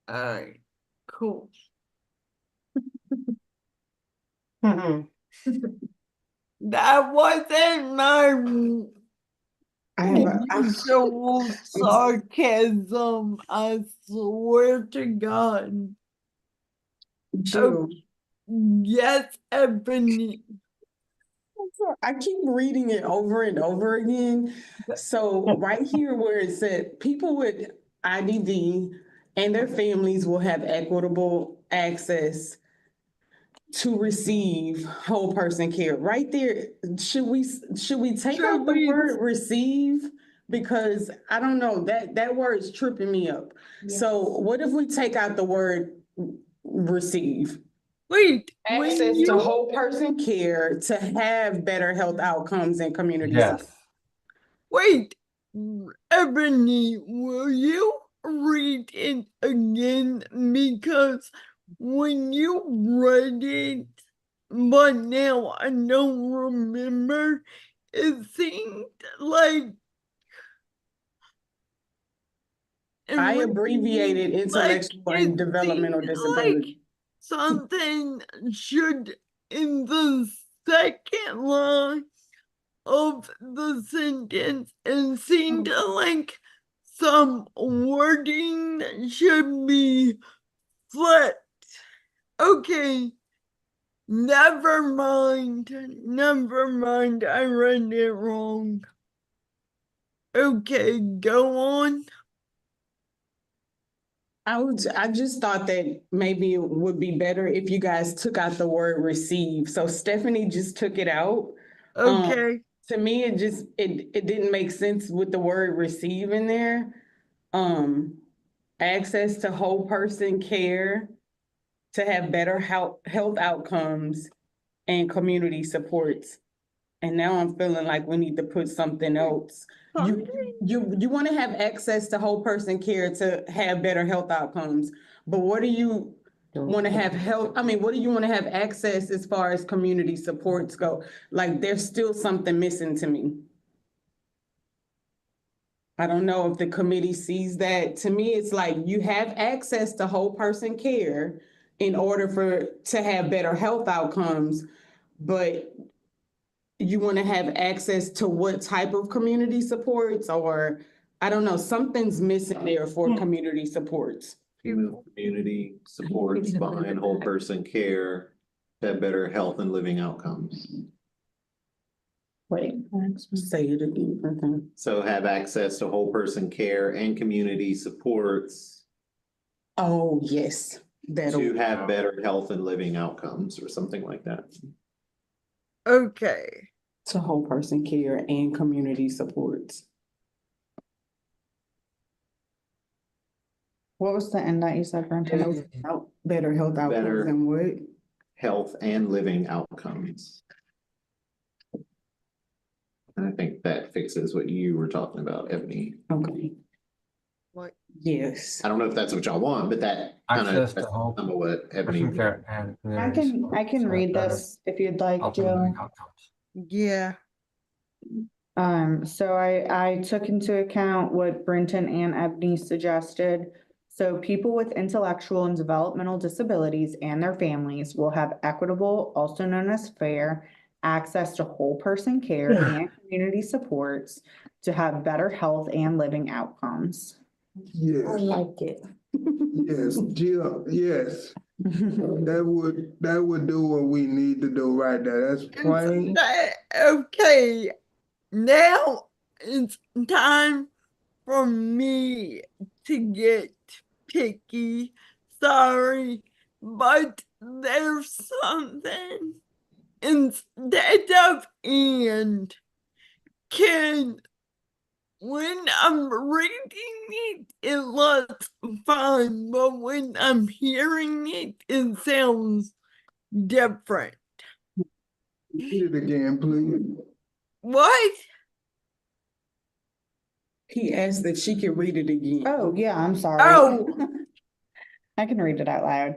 All right, cool. That wasn't my I have usual sarcasm, I swear to God. Jill. Yes, Ebony. I keep reading it over and over again. So right here where it said, people with IDD and their families will have equitable access to receive whole person care. Right there, should we take out the word receive? Because I don't know, that word is tripping me up. So what if we take out the word receive? Wait, Access to whole person care to have better health outcomes and community support. Yes. wait, Ebony, will you read it again? Because when you read it, but now I don't remember, it seemed like I abbreviated intellectual and developmental disability. Like something should in the second line of the sentence and seemed like some wording should be flipped. Okay. Never mind, I read it wrong. Okay, go on. I just thought that maybe it would be better if you guys took out the word receive. So Stephanie just took it out. Okay. To me, it didn't make sense with the word receive in there. Access to whole person care to have better health outcomes and community supports. And now I'm feeling like we need to put something else. You want to have access to whole person care to have better health outcomes, but what do you want to have what do you want to have access as far as community supports go? Like there's still something missing to me. I don't know if the committee sees that. To me, it's like you have access to whole person care in order to have better health outcomes, but you want to have access to what type of community supports, or I don't know, something's missing there for community supports. You move community supports behind whole person care to have better health and living outcomes. Wait, say it again. Okay. So have access to whole person care and community supports Oh, yes. to have better health and living outcomes or something like that. Okay. To whole person care and community supports. What was the end that you said, Brenton? Better health outcomes Better and what? health and living outcomes. And I think that fixes what you were talking about, Ebony. Okay. What? Yes. I don't know if that's what y'all want, but that kind Access of, to that's whole some of what Ebony. person care and I can read this if you'd like, health and Jill. living outcomes. Yeah. So I took into account what Brenton and Ebony suggested. So people with intellectual and developmental disabilities and their families will have equitable, also known as fair, access to whole person care and community supports to have better health and living outcomes. Yes, like it. yes, Jill, yes. That would do what we need to do right there. That's plain. Okay. Now it's time for me to get picky. Sorry, but there's something instead of and. When I'm reading it looks fine, but when I'm hearing it sounds different. Read it again, please. What? He asked if she could read it again. Oh, yeah, I'm sorry. Oh, I can read it out loud.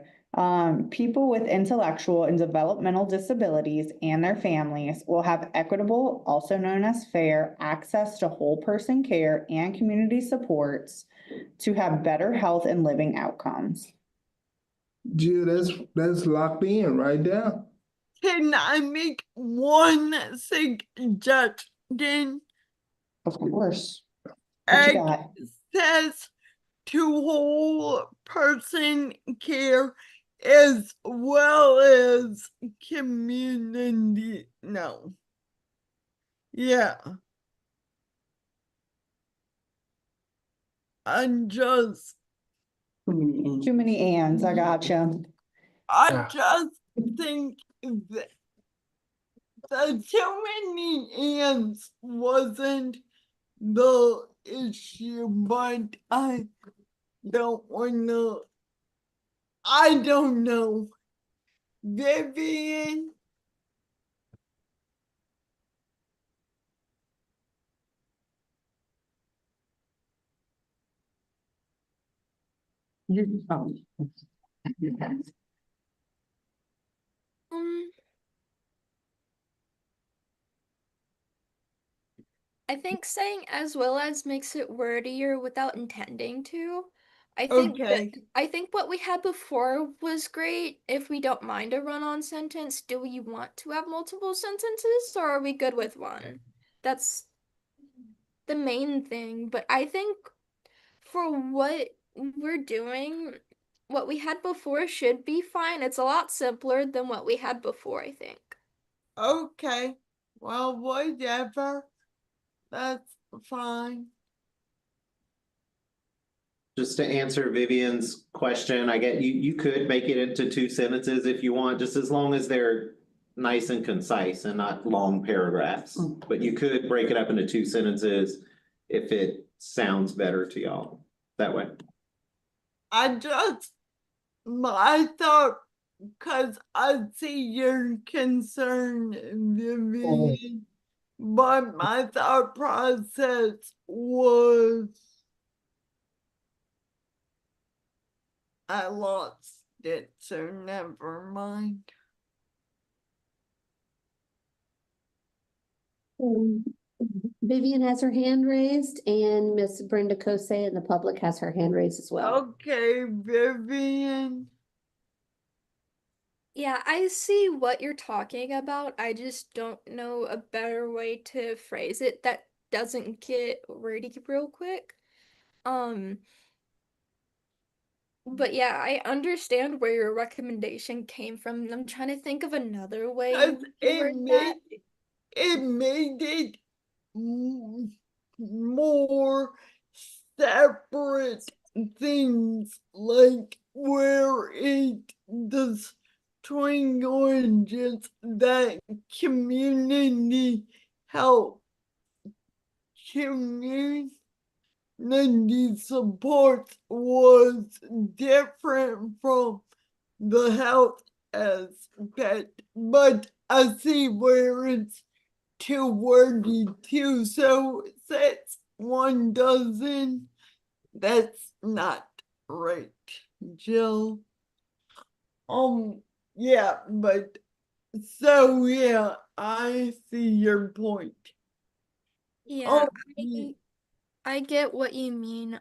People with intellectual and developmental disabilities and their families will have equitable, also known as fair, access to whole person care and community supports to have better health and living outcomes. Jill, that's locked in right there. can I make one suggestion? Of course. What you got? Access to whole person care as well as community. No. Yeah. I'm just, Too many ands, I gotcha. I Yeah. just think that the too many ands wasn't the issue, but I don't wanna, I don't know. Vivian, I think saying as well as makes it wordier without intending to. I think what we had before was great. If we don't mind a run-on sentence, do we want to have multiple sentences or are we good with one? That's the main thing, but I think for what we're doing, what we had before should be fine. It's a lot simpler than what we had before, I think. okay, well, whatever, that's fine. Just to answer Vivian's question, I get you could make it into 2 sentences if you want, just as long as they're nice and concise and not long paragraphs. But you could break it up into 2 sentences if it sounds better to y'all that way. I thought, cause I see your concern, Vivian, but my thought process was I lost it, so never mind. Vivian has her hand raised and Miss Brenda Kosei in the public has her hand raised as well. Okay, Vivian. Yeah, I see what you're talking about. I just don't know a better way to phrase it that doesn't get wordy real quick. But yeah, I understand where your recommendation came from. I'm trying to think of another way Cause to word that. it made it more separate things, like where it does just that community help, community support was different from the health aspect, but I see where it's too wordy too, so since one doesn't, that's not right, Jill. Yeah, but so yeah, I see your point. Yeah, Oh, I get what you mean.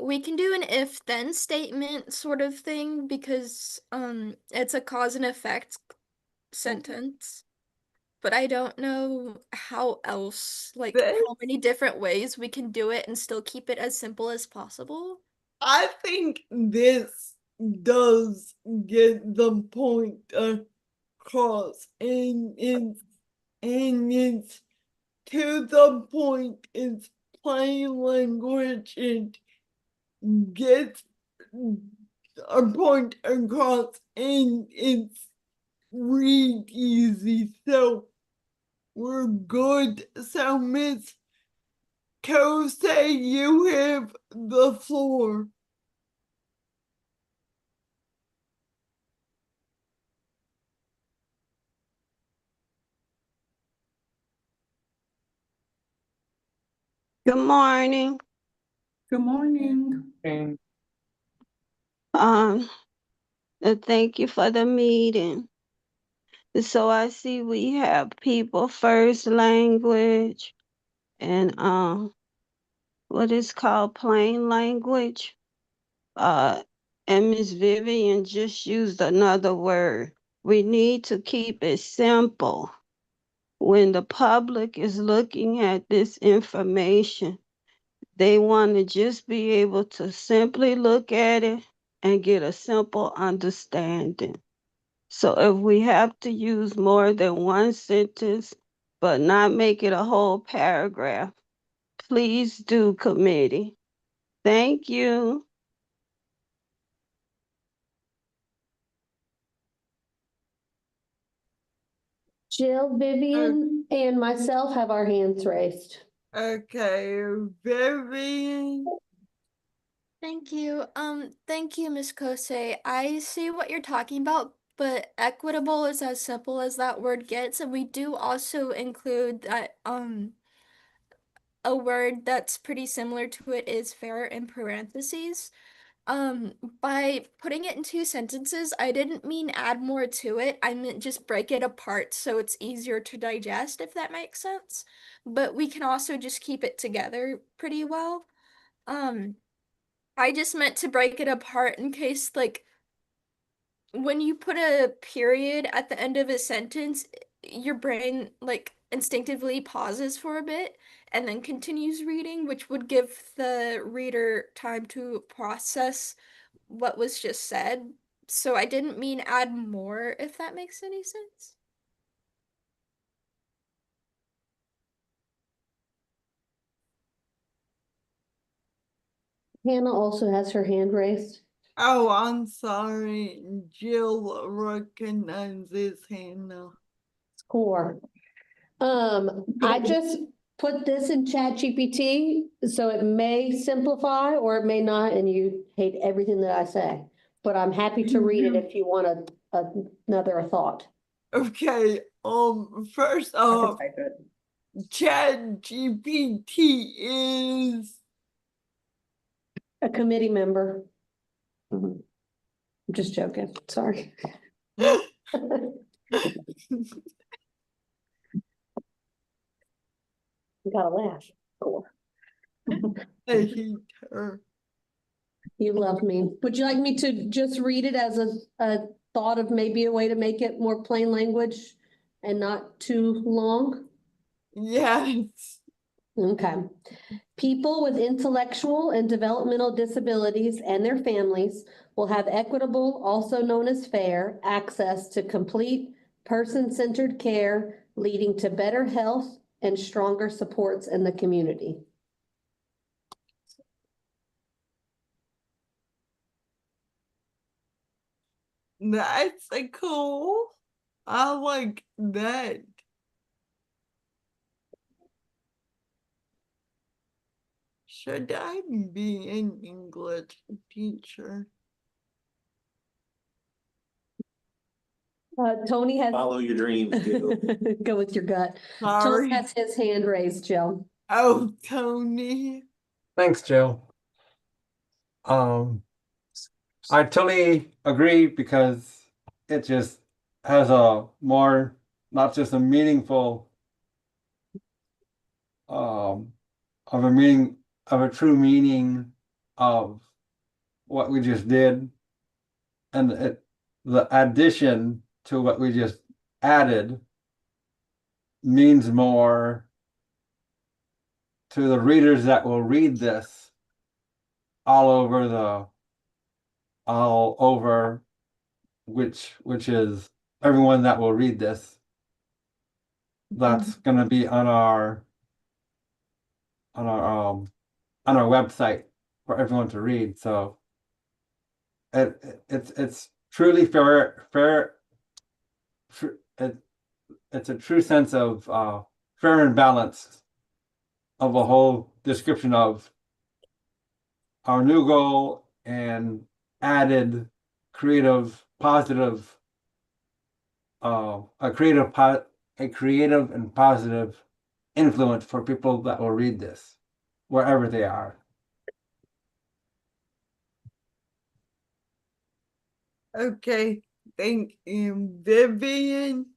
We can do an if-then statement sort of thing because it's a cause and effect sentence. But I don't know how else, like how many different ways we can do it and still keep it as simple as possible. I think this does get the point across, and it's to the point. It's plain language. It gets a point across, and it's read easy. So we're good. So Miss Kosei, you have the floor. Good morning. Good morning. And thank you for the meeting. So I see we have people first language and what is called plain language. And Miss Vivian just used another word. We need to keep it simple. When the public is looking at this information, they want to just be able to simply look at it and get a simple understanding. So if we have to use more than one sentence, but not make it a whole paragraph. Please do, committee. Thank you. Jill, Vivian, and myself have our hands raised. Okay, Vivian. Thank you. Thank you, Ms. Kosei. I see what you're talking about, but equitable is as simple as that word gets, and we do also include that a word that's pretty similar to it is fair in parentheses. By putting it in two sentences, I didn't mean add more to it. I meant just break it apart so it's easier to digest, if that makes sense. But we can also just keep it together pretty well. I just meant to break it apart in case, like, when you put a period at the end of a sentence, your brain, like, instinctively pauses for a bit and then continues reading, which would give the reader time to process what was just said. So I didn't mean add more, if that makes any sense. Hannah also has her hand raised. Oh, I'm sorry. Jill recognizes Hannah. Score. I just put this in ChatGPT, so it may simplify or it may not, and you hate everything that I say. But I'm happy to read it if you want another thought. Okay, first off, ChatGPT is A committee member. I'm just joking, sorry. You gotta laugh. Cool. I hate her. You love me. Would you like me to just read it as a thought of maybe a way to make it more plain language and not too long? Yes. Okay. People with intellectual and developmental disabilities and their families will have equitable, also known as fair, access to complete person-centered care, leading to better health and stronger supports in the community. That's a cool. I like that. Should I be an English teacher? Tony has. Follow your dreams, Jill. Go with your gut. Sorry. Jill has his hand raised, Jill. Oh, Tony. Thanks, Jill. I totally agree because it just has a more, not just a meaningful, of a true meaning of what we just did. And the addition to what we just added means more to the readers that will read this all over which is everyone that will read this. That's gonna be on our website for everyone to read. So it's truly fair. It's a true sense of fair and balanced of a whole description of our new goal and added creative, positive, a creative and positive influence for people that will read this, wherever they are. Okay, thank you, Vivian.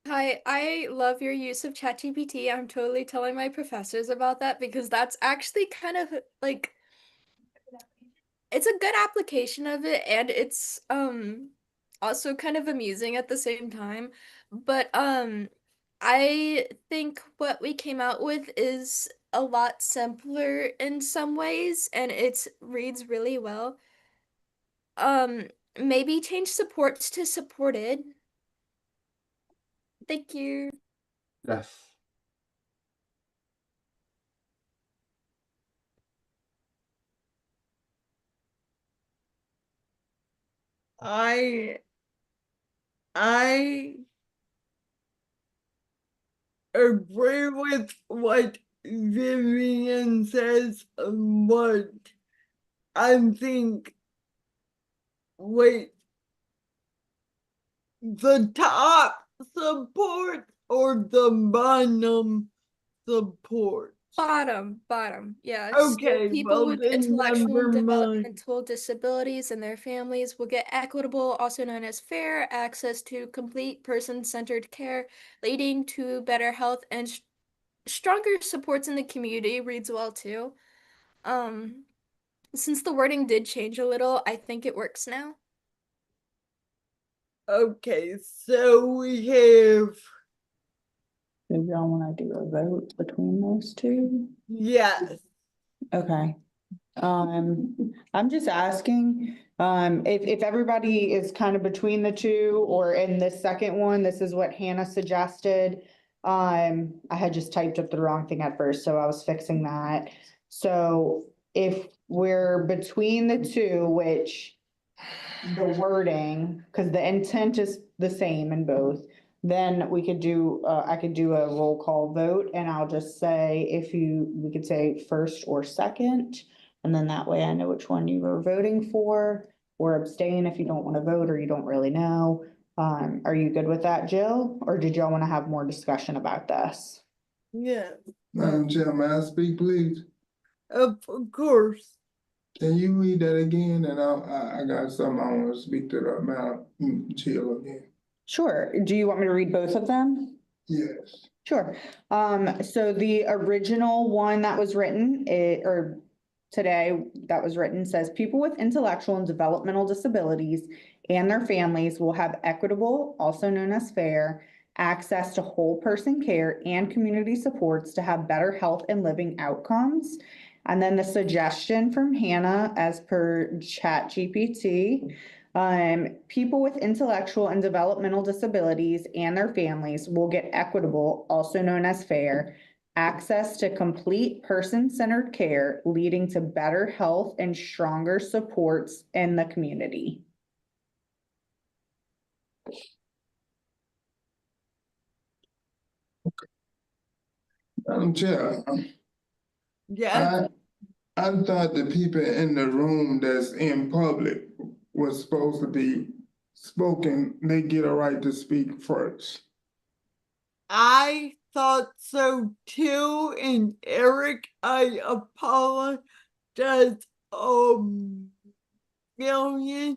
Hi, I love your use of ChatGPT. I'm totally telling my professors about that because that's actually kind of like it's a good application of it, and it's also kind of amusing at the same time. But I think what we came out with is a lot simpler in some ways, and it reads really well. Maybe change supports to supported. Thank you. Yes. I agree with what Vivian says, but I think, wait, the top support or the bottom support? Bottom, yeah. So Okay, people well with then intellectual never and mind. developmental disabilities and their families will get equitable, also known as fair, access to complete person-centered care, leading to better health and stronger supports in the community. Reads well too. Since the wording did change a little, I think it works now. Okay, so we have, Do y'all wanna do a vote between those two? yes, Okay. I'm just asking, if everybody is kind of between the two, or in this second one, this is what Hannah suggested. I had just typed up the wrong thing at first, so I was fixing that. So if we're between the two, which the wording, because the intent is the same in both, then we could do, I could do a roll call vote, and I'll just say we could say first or second. And then that way I know which one you were voting for, or abstain if you don't want to vote or you don't really know. Are you good with that, Jill? Or did y'all want to have more discussion about this? yeah, Madam Chair, may I speak, please? of course. Can you read that again? And I got something I want to speak to the Madam Chair again. Sure. Do you want me to read both of them? Yes. Sure. So the original one that was written, today that was written says people with intellectual and developmental disabilities and their families will have equitable, also known as fair, access to whole person care and community supports to have better health and living outcomes. And then the suggestion from Hannah as per ChatGPT, people with intellectual and developmental disabilities and their families will get equitable, also known as fair, access to complete person-centered care, leading to better health and stronger supports in the community. Madam Chair, Yes, I thought the people in the room that's in public was supposed to be spoken, they get a right to speak first. I thought so too, and Eric, I apologize a million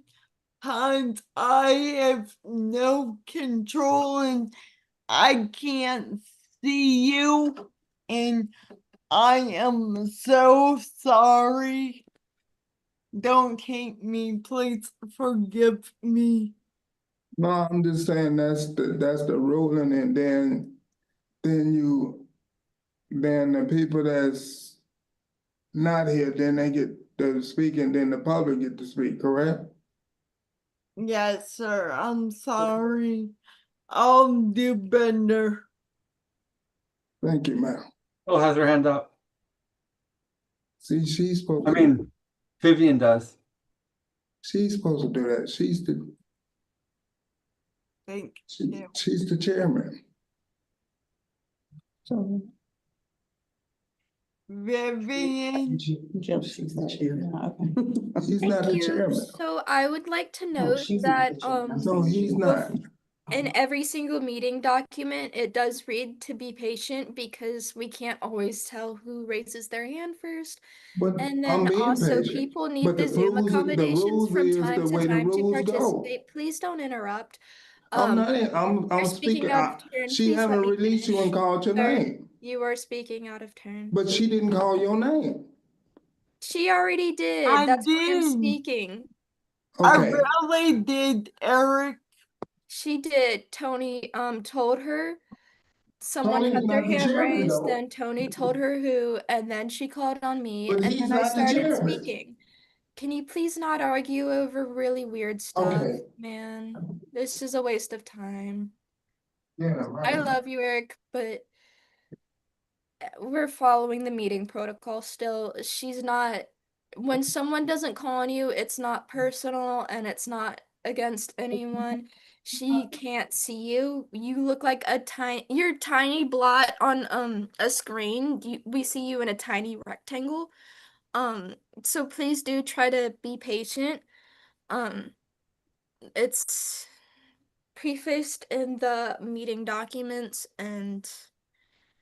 times. I have no control and I can't see you, and I am so sorry. Don't hate me, please forgive me. No, I'm just saying that's the ruling, and then the people that's not here, then they get to speak, and then the public get to speak, correct? Yes, sir, I'm sorry. I'll do better. Thank you, ma'am. Jill has her hand up. See, she's supposed I to, mean, Vivian does. she's supposed to do that. She's Thank you. she's the chairman. So Vivian, Jill, she's the chair. Okay. He's not the Thank you. chairman. So I would like to note that No, he's not. in every single meeting document, it does read to be patient because we can't always tell who raises their hand first. But And I'm then being also patient. people need But the Zoom rules accommodations from is time the to way the time to rules go. participate. Please don't interrupt. I'm not, I'm You're speaking, out of turn. she Please let haven't me released you and finish. called your Sir, name, you are speaking out of turn. but she didn't call your name. She already did. I That's why I'm did. speaking. I Okay, really did, Eric. She did. Tony told her someone Tony's had their not the hand chairman, raised, though. then Tony told her who, and then she called on me, But and he's then I not the started chairman. speaking. Can you please not argue over really weird stuff, Okay. man? This is a waste of time. Yeah, I right. love you, Eric, but we're following the meeting protocol still. She's not, when someone doesn't call on you, it's not personal and it's not against anyone. She can't see you. You look like you're a tiny blot on a screen. We see you in a tiny rectangle. Um, so please do try to be patient. Um, it's prefaced in the meeting documents and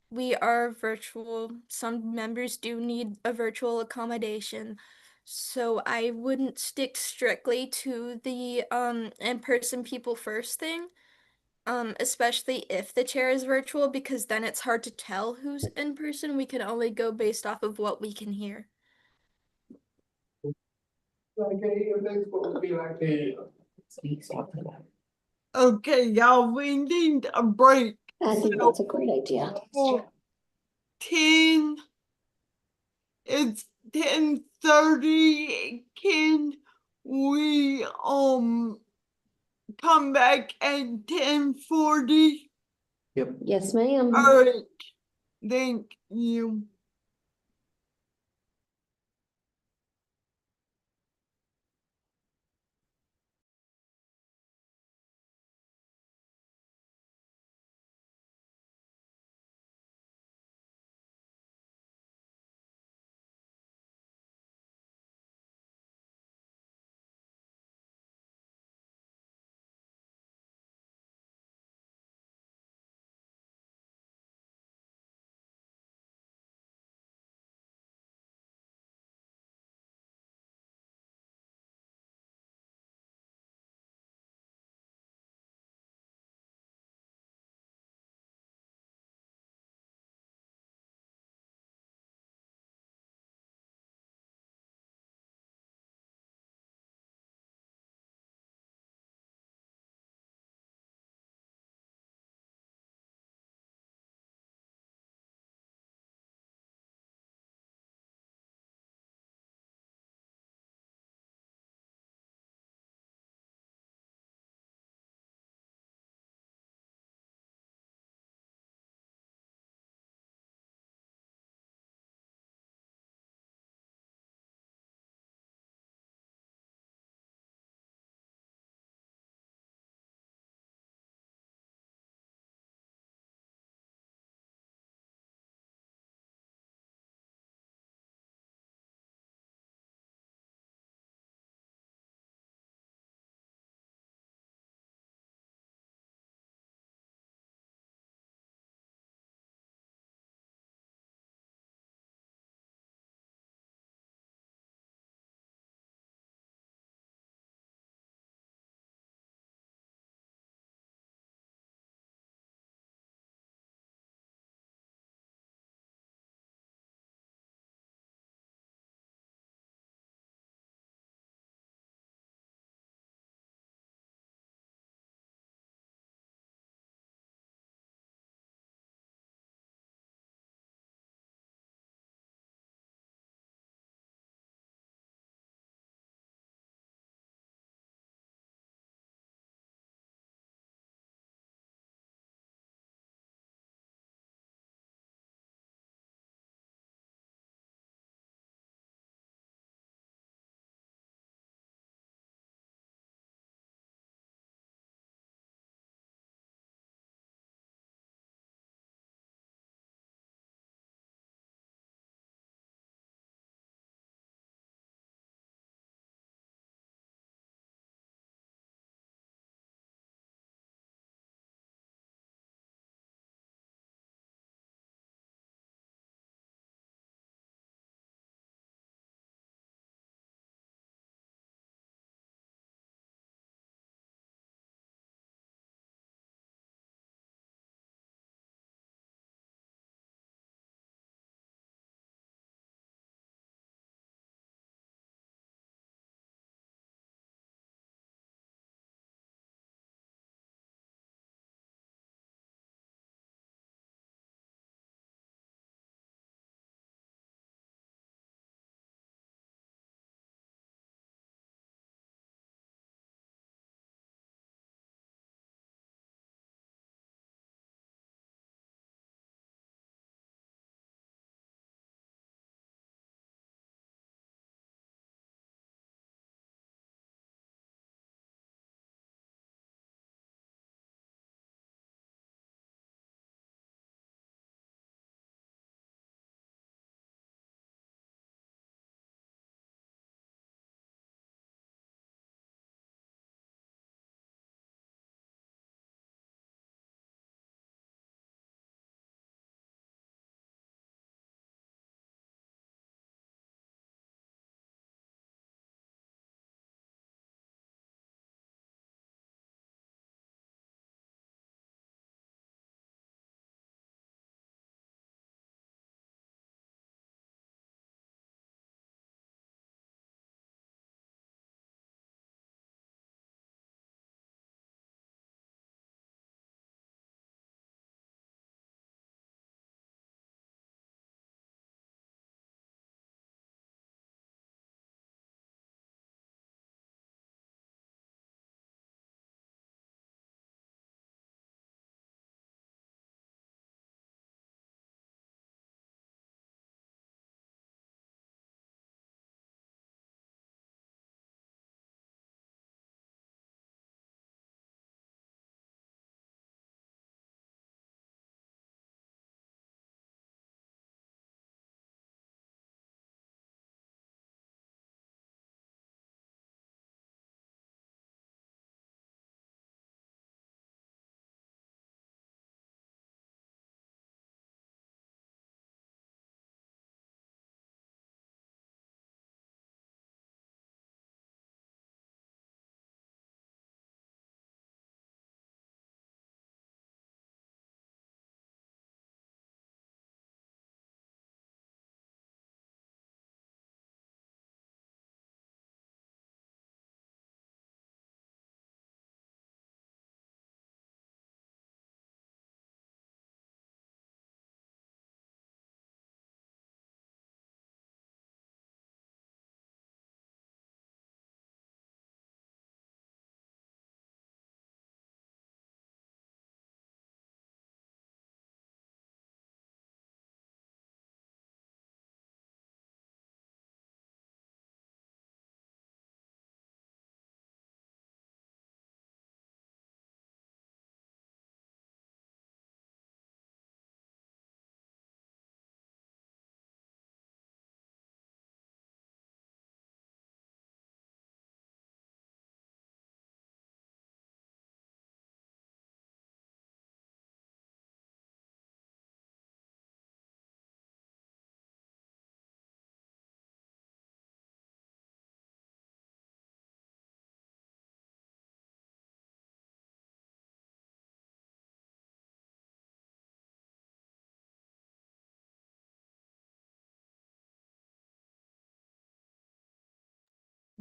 we are virtual. Some members do need a virtual accommodation. So I wouldn't stick strictly to the in-person people first thing. Especially if the chair is virtual, because then it's hard to tell who's in person. We can only go based off of what we can hear. Okay, y'all, we need a break. I think So that's a great idea. for 10, it's 10:30. Can we come back at 10:40? Yep. Yes, ma'am. All right, thank you.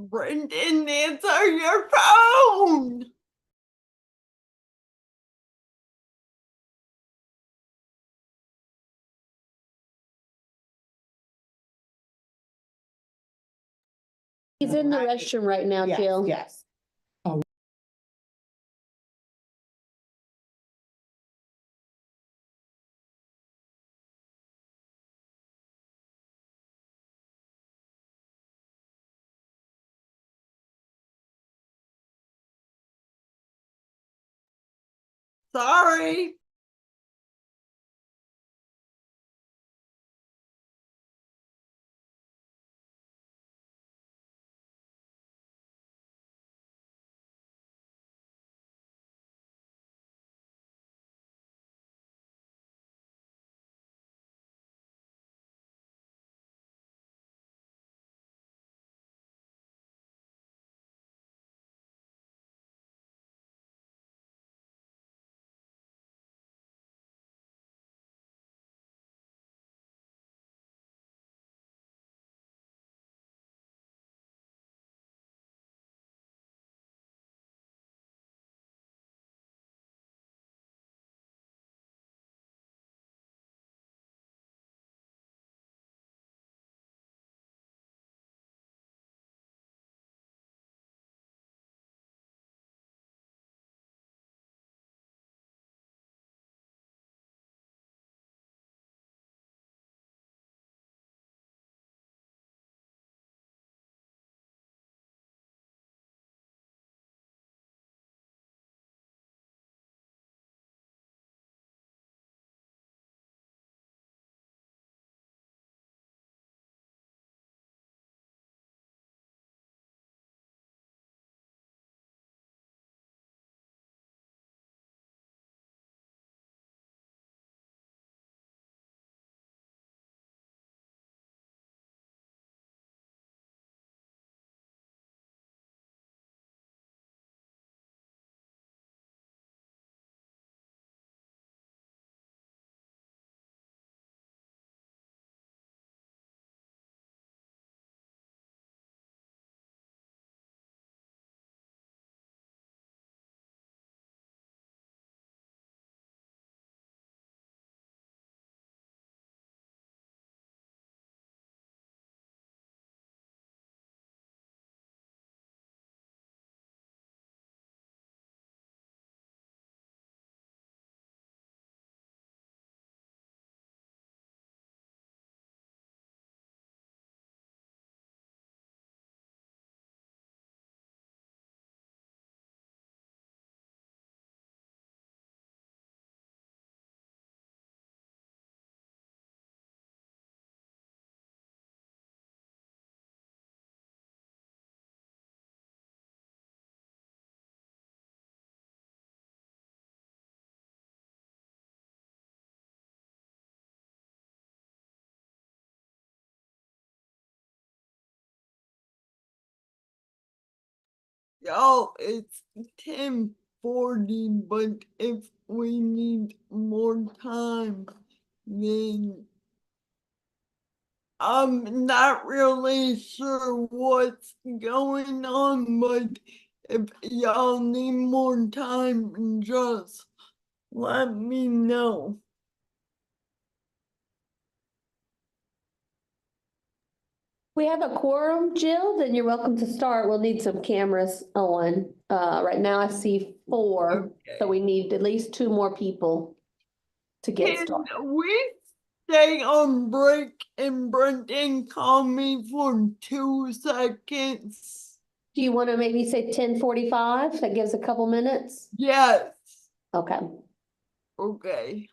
Brendan, answer your phone. He's in the restroom right now, Yes, Jill. yes. Sorry. Y'all, it's 10:40, but if we need more time, then I'm not really sure what's going on, but if y'all need more time, just let me know. We have a quorum, Jill, then you're welcome to start. We'll need some cameras on. Right now I see 4, so we need at least 2 more people to get Can started. we stay on break and Brendan call me for 2 seconds? Do you want to maybe say 10:45? That gives a couple minutes? Yes. Okay. Okay.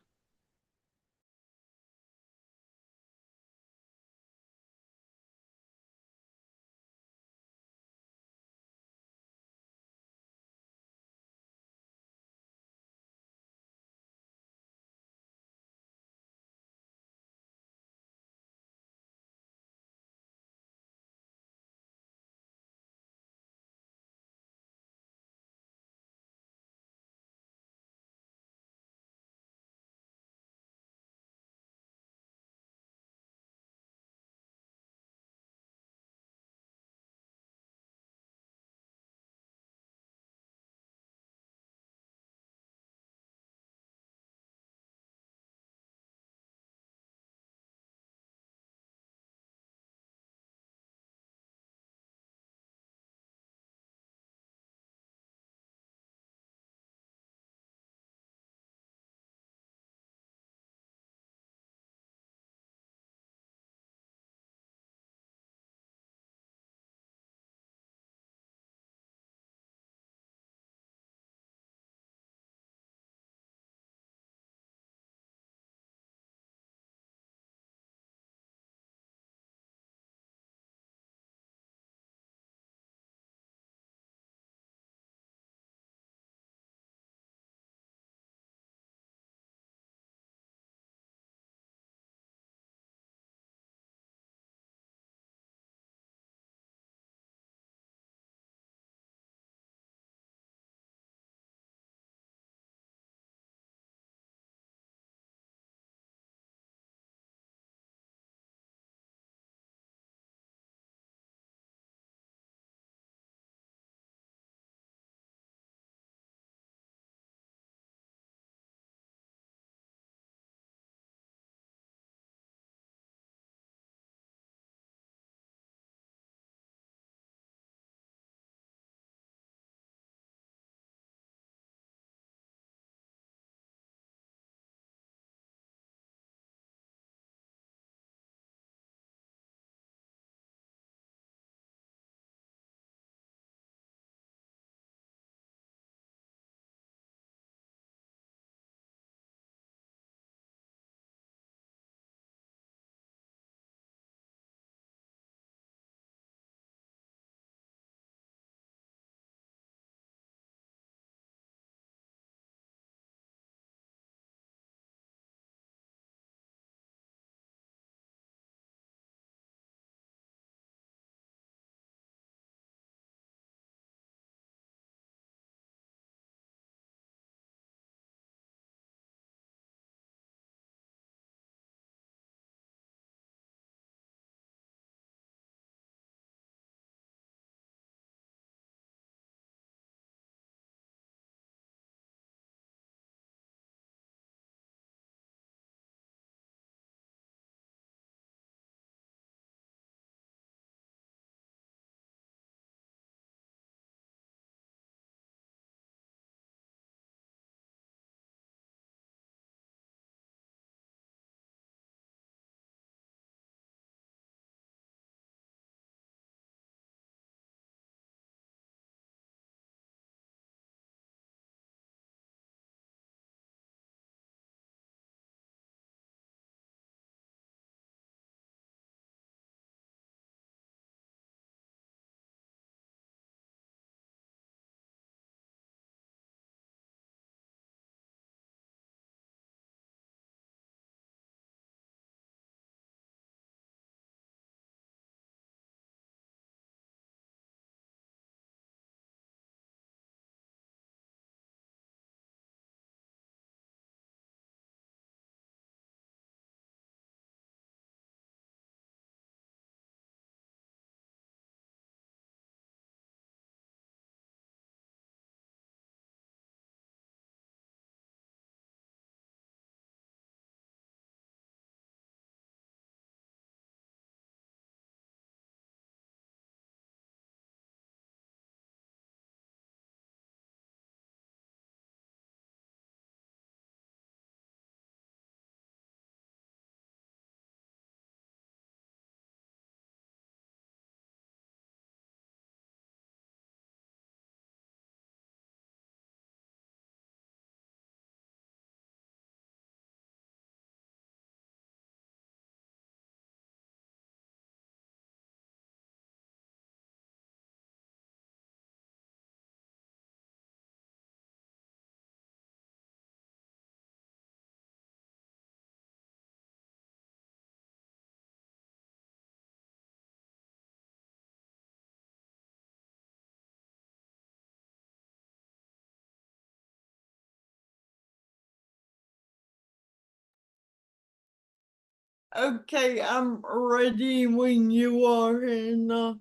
Okay, I'm ready when you are, Hannah,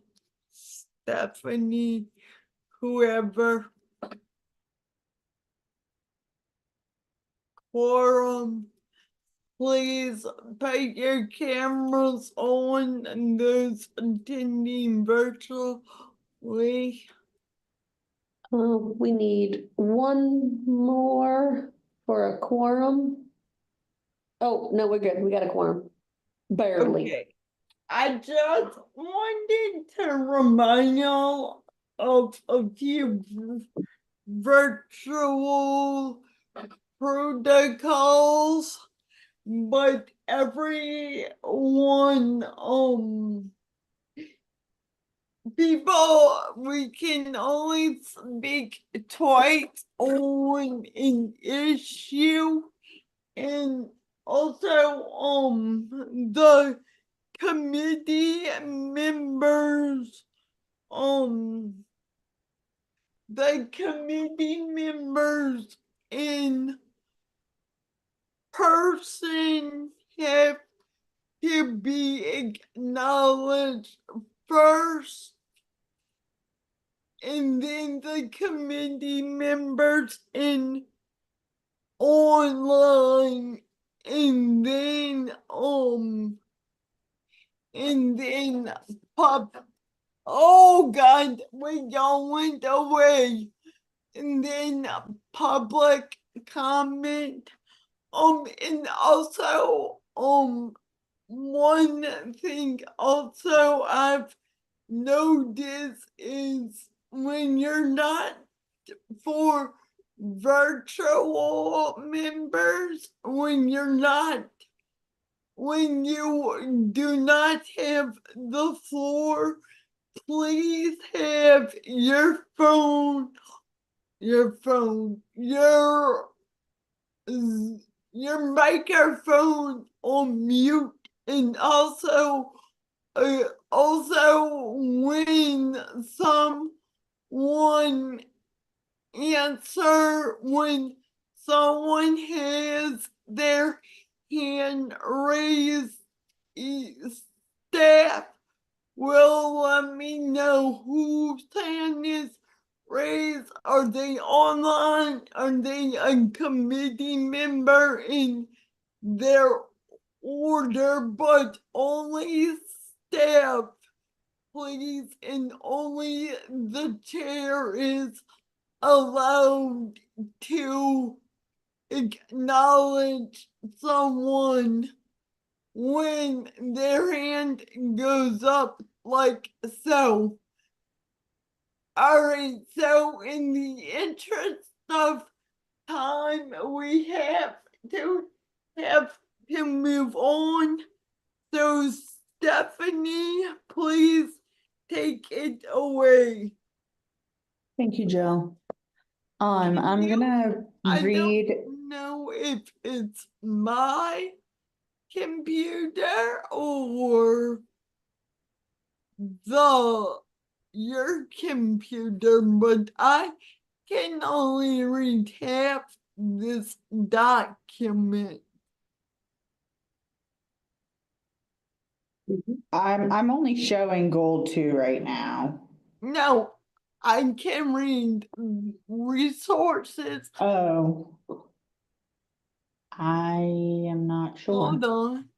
Stephanie, whoever. Quorum, please put your cameras on and those attending virtually. We need one more for a quorum. Oh, no, we're good. We got a quorum. Barely. Okay. I just wanted to remind y'all of a few virtual protocols, but everyone, people, we can only speak twice on an issue, and also, the committee members, in person have to be acknowledged first, and then the committee members in online, and then oh God, we all went away. And then public comment. And also, one thing also I've noticed is when you're not, for virtual members, when you do not have the floor, please have your microphone on mute, and also when someone when someone has their hand raised, staff will let me know whose hand is raised. Are they online? Are they a committee member in their order? But only staff, please, and only the chair is allowed to acknowledge someone when their hand goes up like so. Alright, so in the interest of time, we have to move on. So Stephanie, please take it away. Thank you, Jill. I'm gonna read. I don't know if it's my computer or your computer, but I can only read half this document. I'm only showing goal 2 right now. No, I can read resources. Oh. I am not sure. Hold on.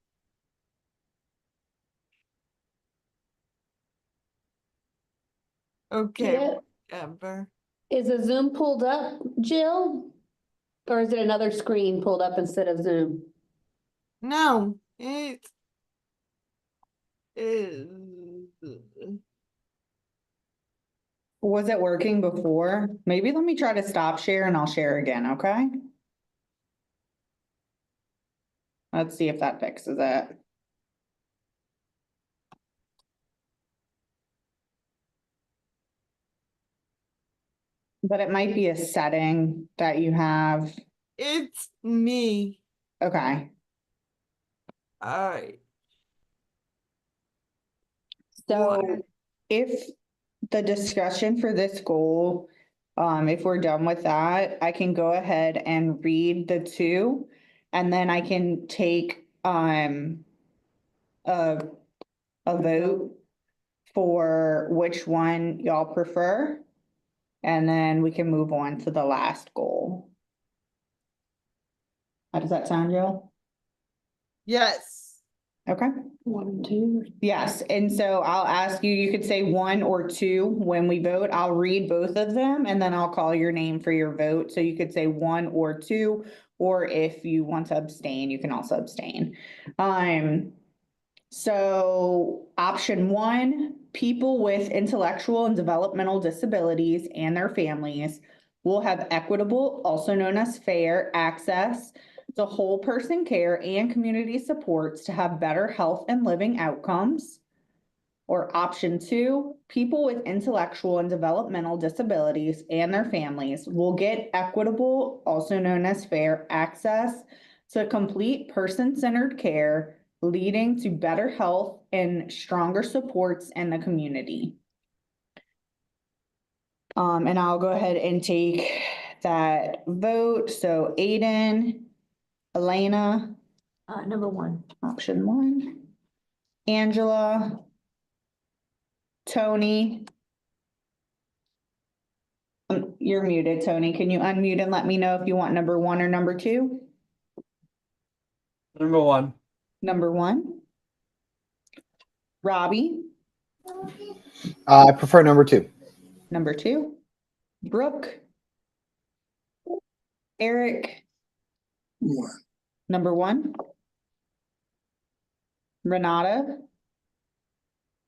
Okay, Yeah. whatever. Is the Zoom pulled up, Jill? Or is it another screen pulled up instead of Zoom? No, it is. Was it working before? Maybe let me try to stop share and I'll share again, okay? Let's see if that fixes it. But it might be a setting that you have. It's me. Okay. Alright. So if the discussion for this goal, if we're done with that, I can go ahead and read the 2, and then I can take, a vote for which one y'all prefer. And then we can move on to the last goal. How does that sound, Jill? Yes. Okay. 1 and 2. Yes, and so I'll ask you, you could say 1 or 2 when we vote. I'll read both of them and then I'll call your name for your vote. So you could say 1 or 2, or if you want to abstain, you can also abstain. So option 1, people with intellectual and developmental disabilities and their families will have equitable, also known as fair, access to whole person care and community supports to have better health and living outcomes. Or option 2, people with intellectual and developmental disabilities and their families will get equitable, also known as fair, access to complete person-centered care, leading to better health and stronger supports in the community. And I'll go ahead and take that vote. So Aiden, Elena, Number 1. option 1, Angela, Tony. You're muted, Tony. Can you unmute and let me know if you want number 1 or number 2? Number 1. Number 1. Robbie, I prefer number 2. number 2. Brooke. Eric, 1. number 1. Renata.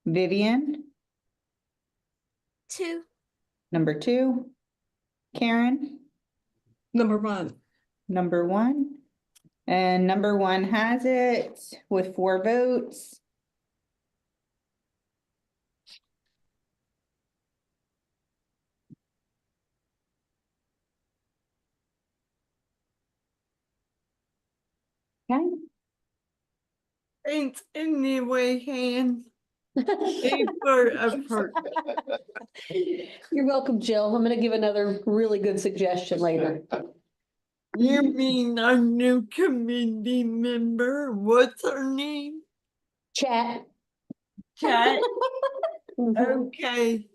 Vivian, 2. number 2. Karen, Number 1. number 1. And number 1 has it with 4 votes. Okay. It's anyway, hand. Paper effort. You're welcome, Jill. I'm gonna give another really good suggestion later. You mean our new committee member? What's her name? Chat. Chat. Mhm. Okay.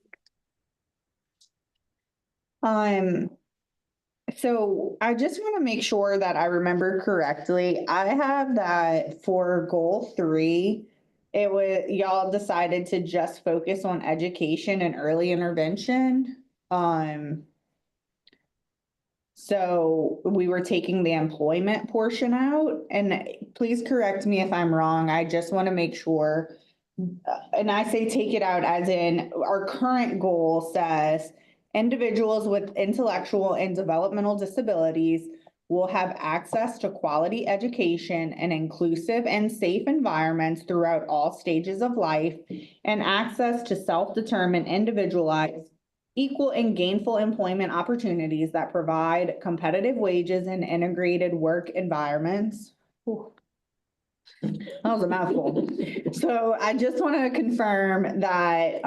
So I just want to make sure that I remember correctly. I have that for goal 3, it was, y'all decided to just focus on education and early intervention. So we were taking the employment portion out, and please correct me if I'm wrong. I just want to make sure. And I say take it out as in our current goal says individuals with intellectual and developmental disabilities will have access to quality education and inclusive and safe environments throughout all stages of life, and access to self-determined, individualized, equal and gainful employment opportunities that provide competitive wages and integrated work environments. Whew. That was a mouthful. So I just want to confirm that,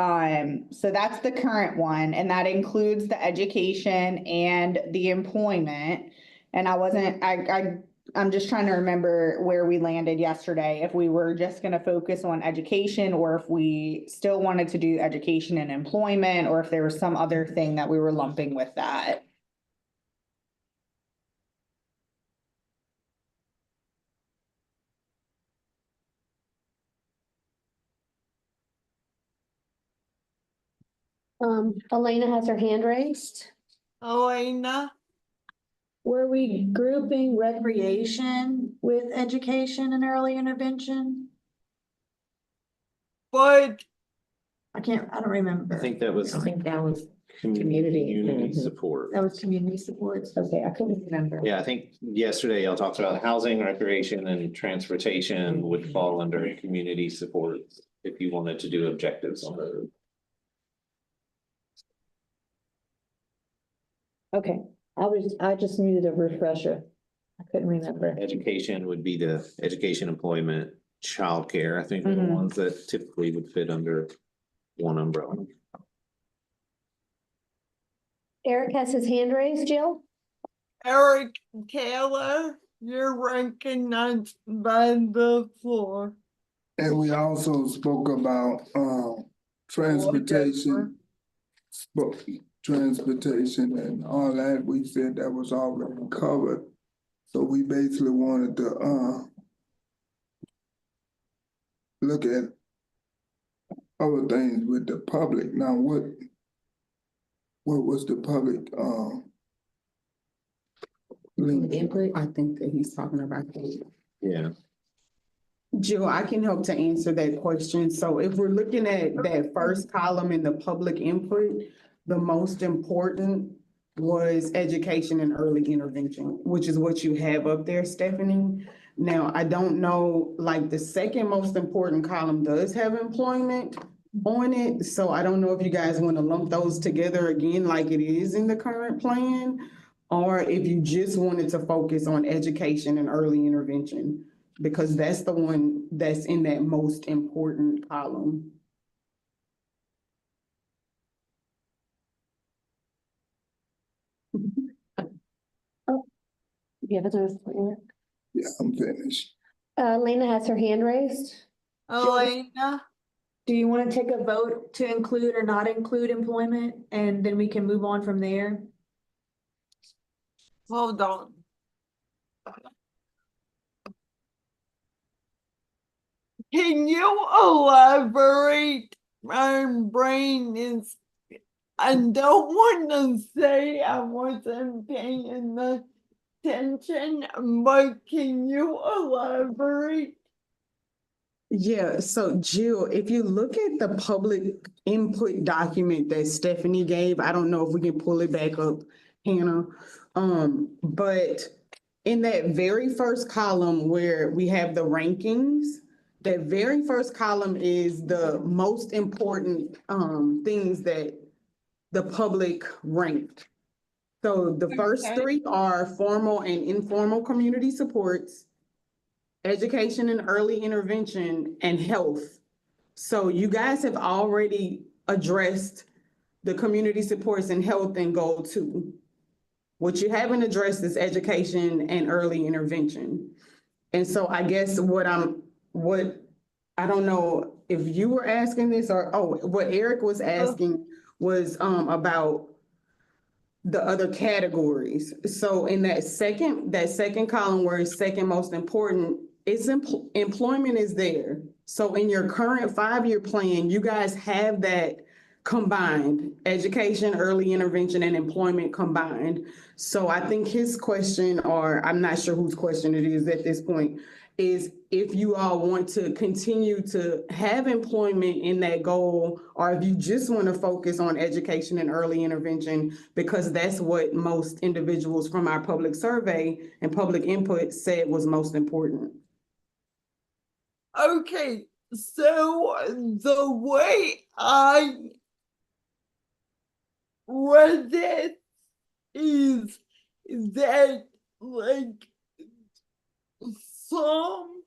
so that's the current one, and that includes the education and the employment. And I'm just trying to remember where we landed yesterday, if we were just going to focus on education, or if we still wanted to do education and employment, or if there was some other thing that we were lumping with that. Elena has her hand raised. Elena, Were we grouping recreation with education and early intervention? but I don't remember. I think that was I think that was community Mhm. support. That was community supports. Okay, I couldn't remember. Yeah, I think yesterday y'all talked about housing, recreation, and transportation would fall under community supports if you wanted to do objectives on those. Okay, I just needed a refresher. I couldn't remember. Education would be the education, employment, childcare, I think are the Mhm. ones that typically would fit under one umbrella. Eric has his hand raised, Jill. Eric Taylor, you're recognized by the floor. And we also spoke about, transportation. Transportation and all that, we said that was already covered. So we basically wanted to, look at other things with the public. Now, what was the public, link? Input, I think that he's talking about that. Yeah. Jill, I can help to answer that question. So if we're looking at that first column in the public input, the most important was education and early intervention, which is what you have up there, Stephanie. Now, I don't know, like the second most important column does have employment on it. So I don't know if you guys want to lump those together again, like it is in the current plan, or if you just wanted to focus on education and early intervention, because that's the one that's in that most important column. You have a Yeah, I'm finished. Lena has her hand raised. Elena, Do you want to take a vote to include or not include employment, and then we can move on from there? hold on. Can you elaborate? My brain is, I don't want to say I wasn't paying attention, but can you elaborate? Yeah, so Jill, if you look at the public input document that Stephanie gave, I don't know if we can pull it back up, Hannah. But in that very first column where we have the rankings, that very first column is the most important things that the public ranked. So the first Okay. three are formal and informal community supports, education and early intervention, and health. So you guys have already addressed the community supports and health in goal 2. What you haven't addressed is education and early intervention. And so I guess what I don't know if you were asking this or, what Eric was asking was about the other categories. So in that second column where it's second most important, it's employment is there. So in your current 5-year plan, you guys have that combined, education, early intervention, and employment combined. So I think his question, or I'm not sure whose question it is at this point, is if you all want to continue to have employment in that goal, or if you just want to focus on education and early intervention, because that's what most individuals from our public survey and public input said was most important. Okay, so the way I read it is that like some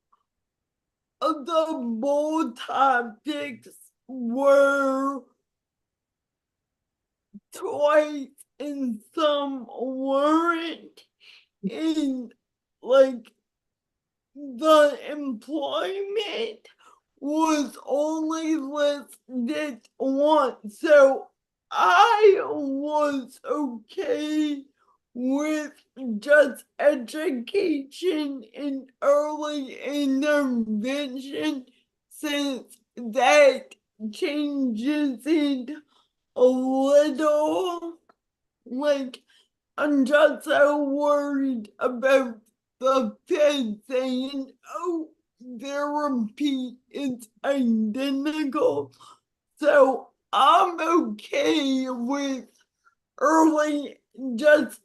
of the bold topics were twice and some weren't, and like the employment was only listed once, so I was okay with just education and early intervention, since that changes it a little. Like, I'm just so worried about the Fed saying, oh, their repeat is identical. So I'm okay with early just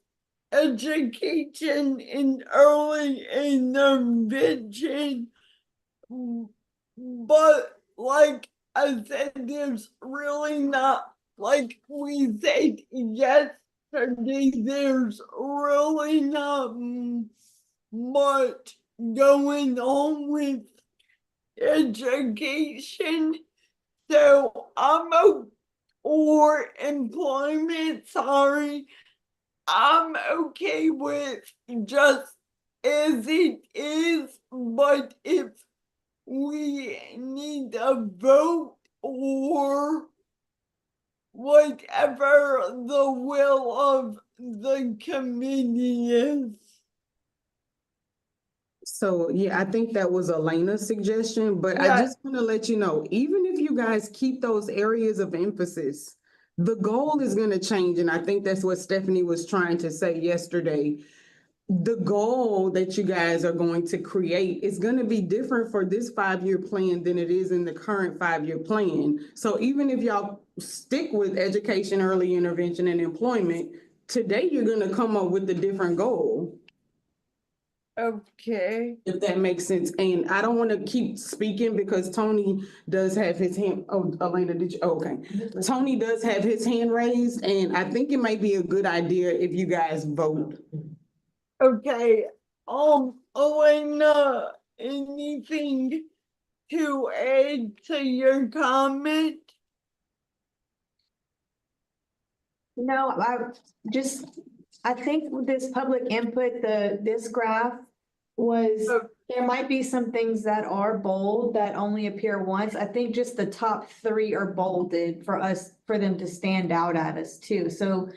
education and early intervention. But like I said, there's really not, like we said yesterday, there's really not much going on with education. So or employment, sorry. I'm okay with just as it is, but if we need a vote or whatever the will of the committee is. So, yeah, I think that was Elena's suggestion, but I Yeah. just want to let you know, even if you guys keep those areas of emphasis, the goal is going to change. And I think that's what Stephanie was trying to say yesterday. The goal that you guys are going to create is going to be different for this 5-year plan than it is in the current 5-year plan. So even if y'all stick with education, early intervention, and employment, today you're going to come up with a different goal. Okay. If that makes sense. And I don't want to keep speaking because Tony does have his hand. Oh, Elena, did you? Oh, okay. Tony does have his hand raised, and I think it might be a good idea if you guys vote. Okay. Elena, anything to add to your comment? No, I think with this public input, this graph was, there might be some things that are bold that only appear once. I think just the top 3 are bolded for them to stand out at us too. So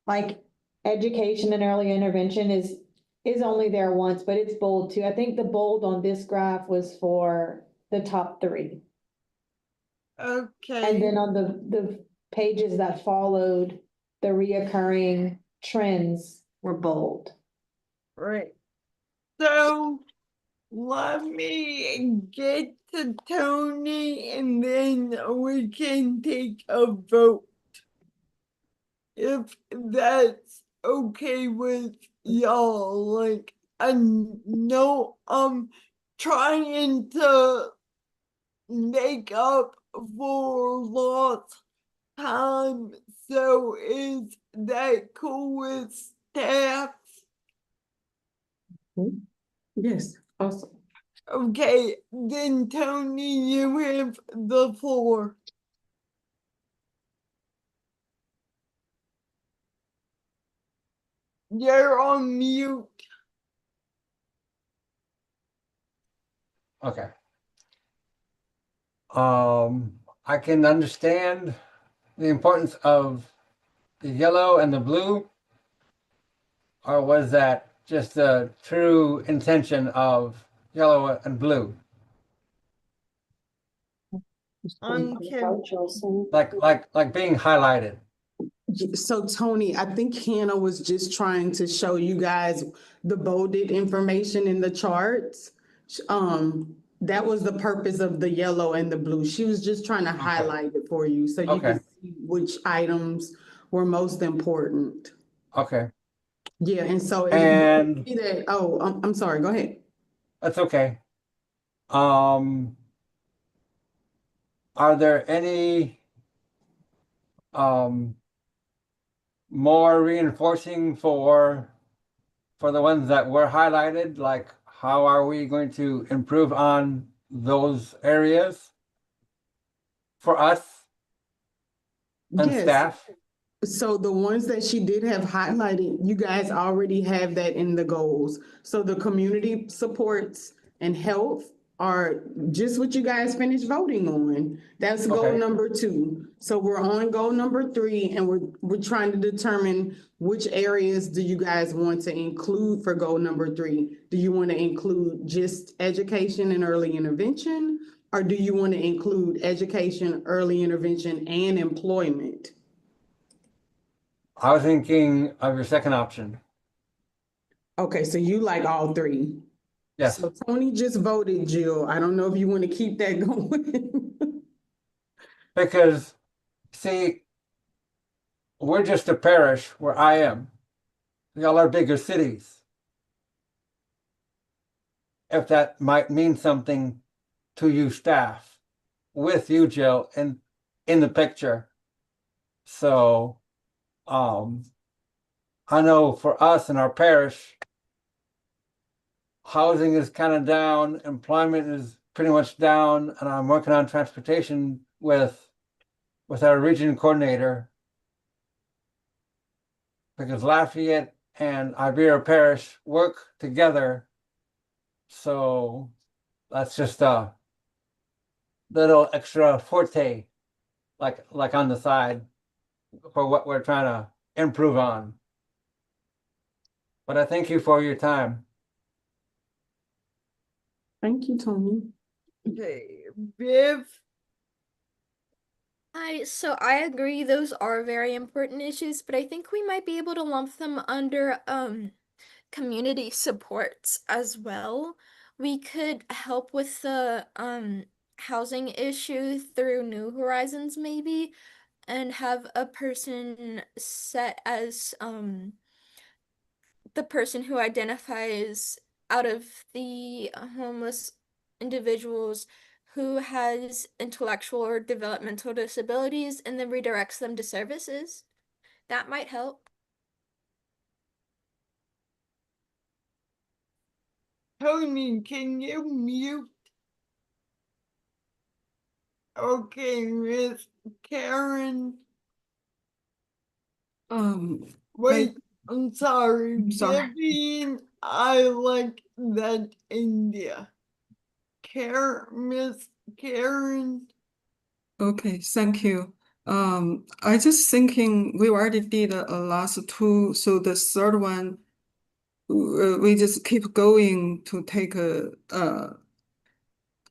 like education and early intervention is only there once, but it's bold too. I think the bold on this graph was for the top 3. Okay. And then on the pages that followed, the reoccurring trends were bold. Right. So let me get to Tony and then we can take a vote. If that's okay with y'all, like I know I'm trying to make up for lost time, so is that cool with staff? Yes, awesome. Okay, then Tony, you have the floor. You're on mute. Okay. I can understand the importance of the yellow and the blue, or was that just the true intention of yellow and blue? Like being highlighted. So Tony, I think Hannah was just trying to show you guys the bolded information in the charts. That was the purpose of the yellow and the blue. She was just trying to highlight it for you so you Okay. can see which items were most important. Okay. Yeah, and so And see that, oh, I'm sorry, go ahead. that's okay. Are there any more reinforcing for the ones that were highlighted? Like, how are we going to improve on those areas for us and Yes. staff? So the ones that she did have highlighted, you guys already have that in the goals. So the community supports and health are just what you guys finished voting on. That's goal Okay. number 2. So we're on goal number 3 and we're trying to determine which areas do you guys want to include for goal number 3? Do you want to include just education and early intervention? Or do you want to include education, early intervention, and employment? I was thinking of your second option. Okay, so you like all 3? Yes. So Tony just voted, Jill. I don't know if you want to keep that going. Because, see, we're just a parish where I am. Y'all are bigger cities. If that might mean something to you staff, with you, Jill, in the picture. So, I know for us in our parish, housing is kind of down, employment is pretty much down, and I'm working on transportation with our region coordinator, because Lafayette and Iberia Parish work together. So That's just a little extra forte, like on the side for what we're trying to improve on. But I thank you for your time. Thank you, Tony. Okay, Viv, So I agree those are very important issues, but I think we might be able to lump them under community supports as well. We could help with the housing issue through New Horizons maybe, and have a person set as the person who identifies out of the homeless individuals who has intellectual or developmental disabilities and then redirects them to services. That might help. Tony, can you mute? Okay, Miss Karen. Wait, I'm sorry. sorry. Vivian, I like that India. Miss Karen. Okay, thank you. I just thinking we already did a last two, so the third one, we just keep going to take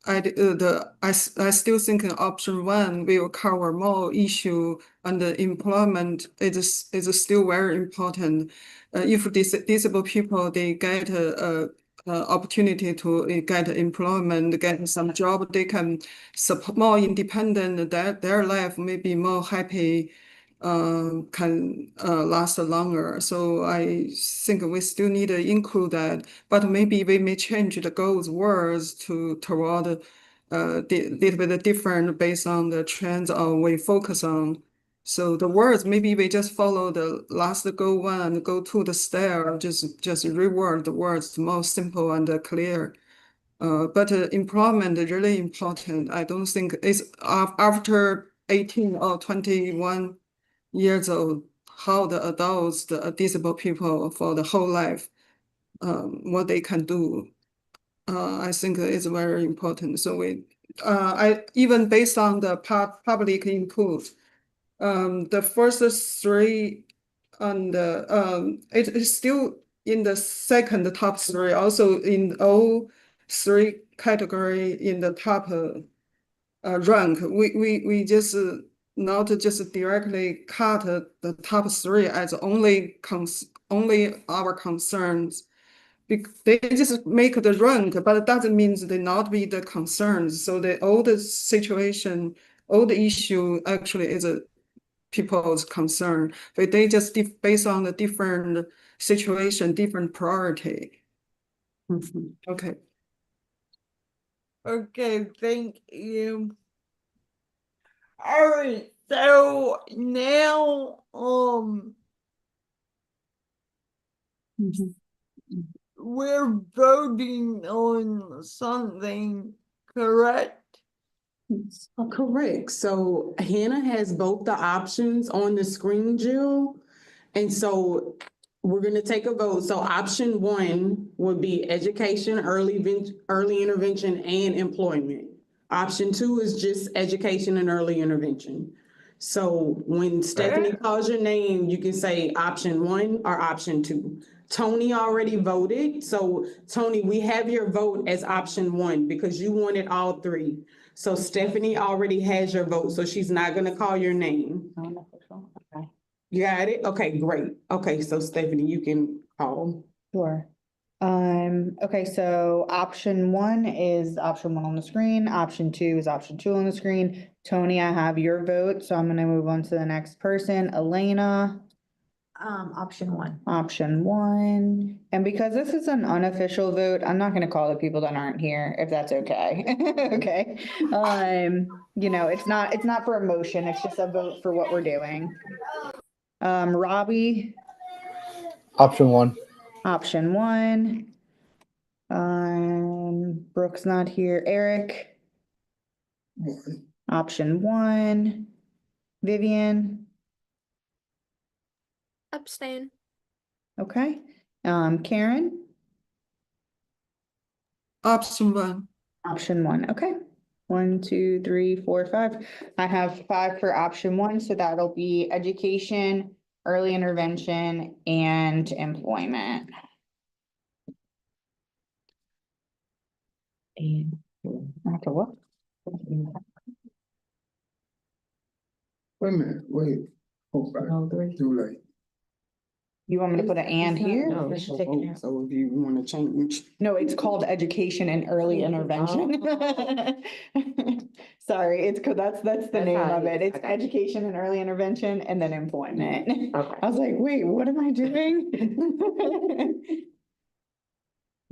I still think option one will cover more issue, and the employment is still very important. If disabled people, they get a opportunity to get employment, get some job, they can support more independent, their life may be more happy, can last longer. So I think we still need to include that, but maybe we may change the goals words toward little bit different based on the trends we focus on. So the words, maybe we just follow the last goal one and go to the stair, just reword the words more simple and clear. But employment is really important. I don't think it's after 18 or 21 years old, how the adults, the disabled people for the whole life, what they can do. I think is very important. So I even based on the public input, the first three and it is still in the second top three, also in all three category in the top rank. We just not just directly cut the top three as only our concerns. They just make the rank, but it doesn't mean they not be the concerns. So all the situation, all the issue actually is a people's concern, but they just based on the different situation, different priority. Okay. Okay, thank you. All right, so now we're voting on something, correct? Correct. So Hannah has both the options on the screen, Jill. And so we're gonna take a vote. So option one would be education, early intervention, and employment. Option two is just education and early intervention. So when Stephanie calls your name, you can say option one or option two. Tony already voted. So Tony, we have your vote as option one because you wanted all three. So Stephanie already has your vote, so she's not gonna call your name. Okay. You got it? Okay, great. Okay, so Stephanie, you can call. Sure. Okay, so option one is option one on the screen. Option two is option two on the screen. Tony, I have your vote, so I'm gonna move on to the next person. Elena. Option one. Option one. And because this is an unofficial vote, I'm not gonna call the people that aren't here, if that's okay. Okay. It's not for emotion, it's just a vote for what we're doing. Robbie. Option one. Option one. Brooke's not here. Eric. Option one. Vivian. Abstain. Okay. Karen. Option one. Option one, okay. 1, 2, 3, 4, 5. I have 5 for option one, so that'll be education, early intervention, and employment. And After what? Wait a minute, wait. Hold back. all three. Too late. You want me to put an and here? No, she's taking it out. So if you wanna change. No, it's called education and early intervention. Sorry, it's, that's the That's name how of it it. is. It's I got you. education and early intervention and then employment. Okay. I was like, wait, what am I doing?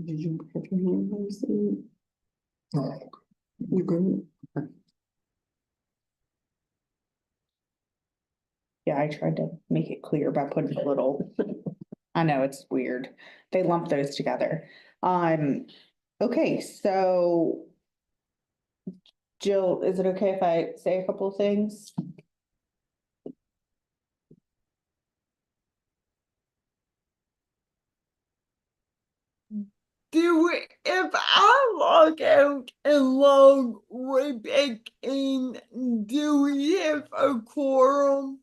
Did you have your hand raised? Oh, You good? Yeah, I tried to make it clear by putting a little, I know it's weird. They lump those together. Okay, so Jill, is it okay if I say a couple things? If I log out and log right back in, do we have a quorum?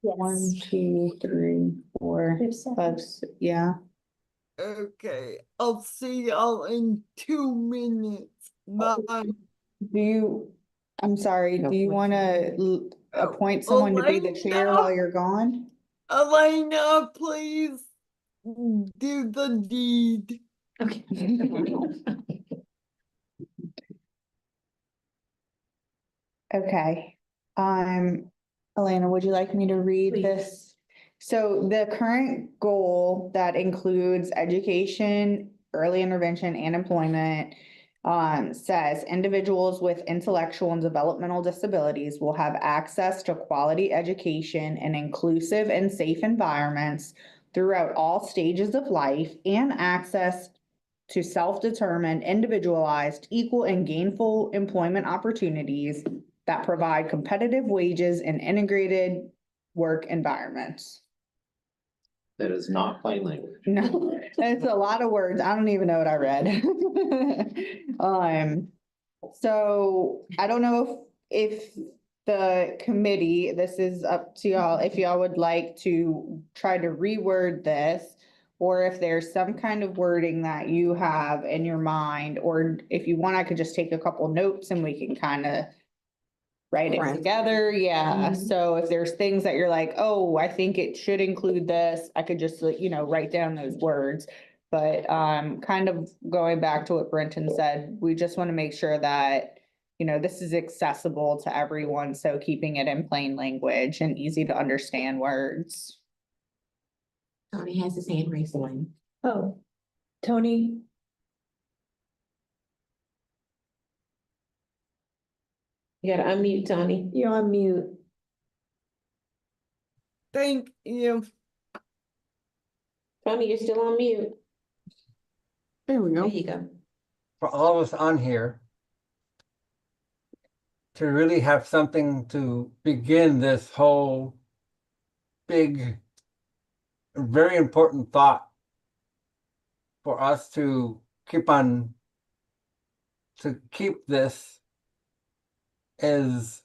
1, 2, 3, 4, 5, 6, yeah. Okay, I'll see y'all in 2 minutes. Bye. I'm sorry, do you wanna appoint someone to be the chair Elena? while you're gone? Elena, please do the deed. Okay. Okay, Elena, would you like me to read Please. this? So the current goal that includes education, early intervention, and employment says individuals with intellectual and developmental disabilities will have access to quality education in inclusive and safe environments throughout all stages of life and access to self-determined, individualized, equal, and gainful employment opportunities that provide competitive wages and integrated work environments. That is not plain language. No, it's a lot of words. I don't even know what I read. So I don't know if the committee, this is up to y'all, if y'all would like to try to reword this, or if there's some kind of wording that you have in your mind, or if you want, I could just take a couple notes and we can kind of write it Right. together, yeah, Mhm. so if there's things that you're like, oh, I think it should include this, I could just, write down those words. But kind of going back to what Brenton said, we just want to make sure that, this is accessible to everyone, so keeping it in plain language and easy to understand words. Tony has his hand raised one. Oh, Tony, You gotta unmute, Tony. you're on mute. Thank you. Tony, you're still on mute. There we There go. you go. For all of us on here, to really have something to begin this whole big, very important thought for us to keep this is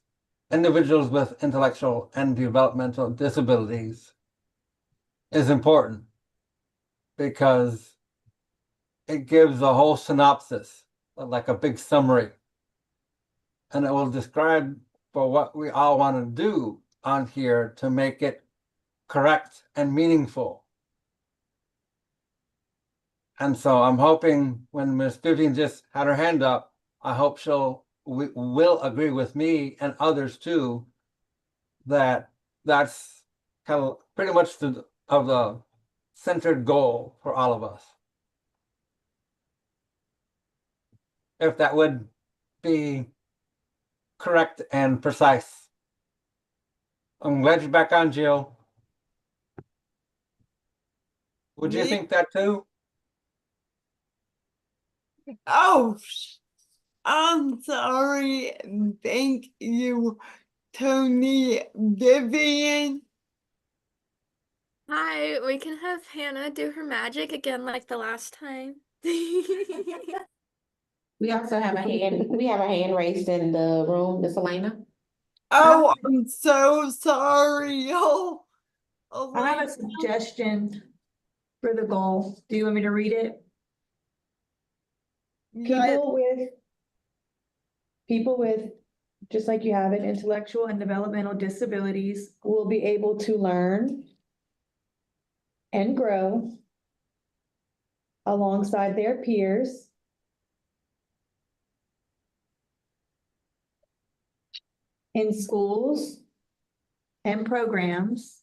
individuals with intellectual and developmental disabilities is important because it gives a whole synopsis, like a big summary. And it will describe for what we all want to do on here to make it correct and meaningful. And so I'm hoping when Ms. Vivian just had her hand up, I hope will agree with me and others too, that that's kind of pretty much the centered goal for all of us. If that would be correct and precise. I'm glad you're back on, Jill. Would you Me? think that too? Oh, I'm sorry. Thank you, Tony. Vivian. Hi, we can have Hannah do her magic again like the last time. We also have we have a hand raised in the room, Miss Elena. Oh, I'm so sorry. Oh, I have a Elena. suggestion for the goal. Do you want me to read it? Yeah, People with, just like you have it, intellectual and developmental disabilities will be able to learn and grow alongside their peers in schools and programs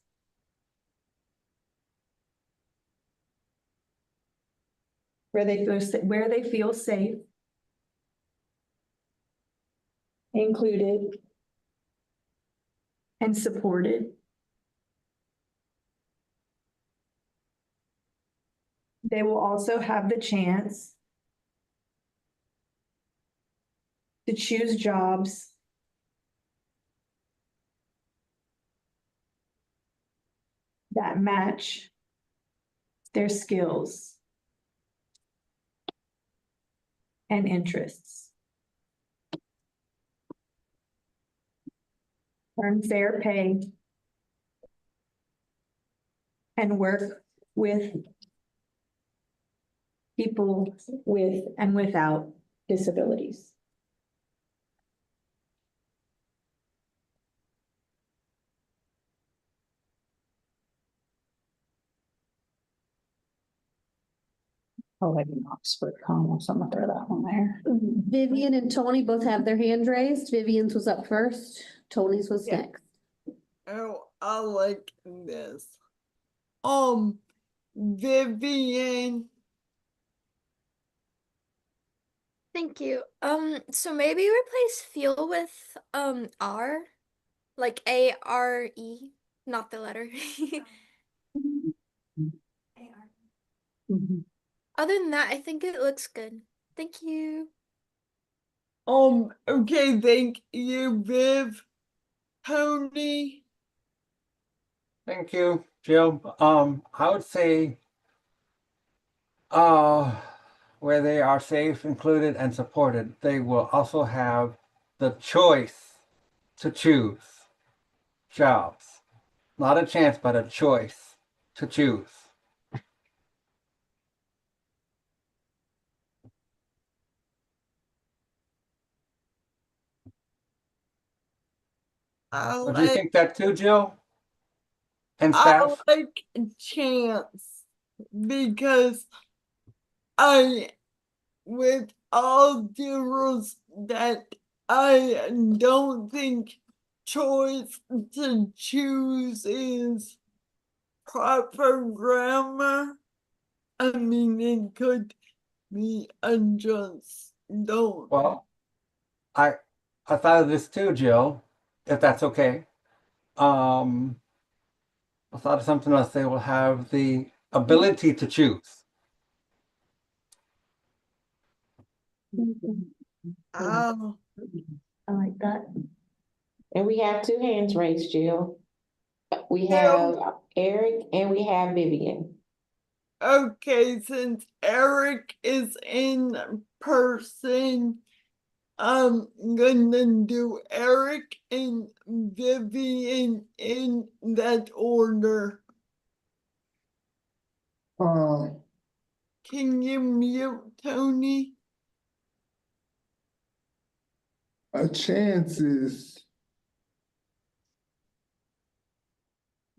where they feel safe, included, and supported. They will also have the chance to choose jobs that match their skills and interests. Earn fair pay and work with people with and without disabilities. Oh, like an Oxford comma, so I'm gonna throw that one there. Vivian and Tony both have their hands raised. Vivian's was up first, Tony's was Yeah. next. oh, I like this. Vivian. Thank you. So maybe replace feel with R, like ARE, not the letter. Other than that, I think it looks good. Thank you. Okay, thank you, Viv. Tony. Thank you, Jill. I would say, where they are safe, included, and supported, they will also have the choice to choose jobs. Not a chance, but a choice to choose. Would you think that too, Jill? And I staff? like chance because with all due respect, I don't think choice to choose is proper grammar. I mean, it could be a just don't. Well, I thought of this too, Jill, if that's okay. I thought of something else. They will have the ability to choose. Oh, I like that. And we have two hands raised, Jill. We No. have Eric and we have Vivian. okay, since Eric is in person, I'm gonna do Eric and Vivian in that order. Can you mute Tony? A chance is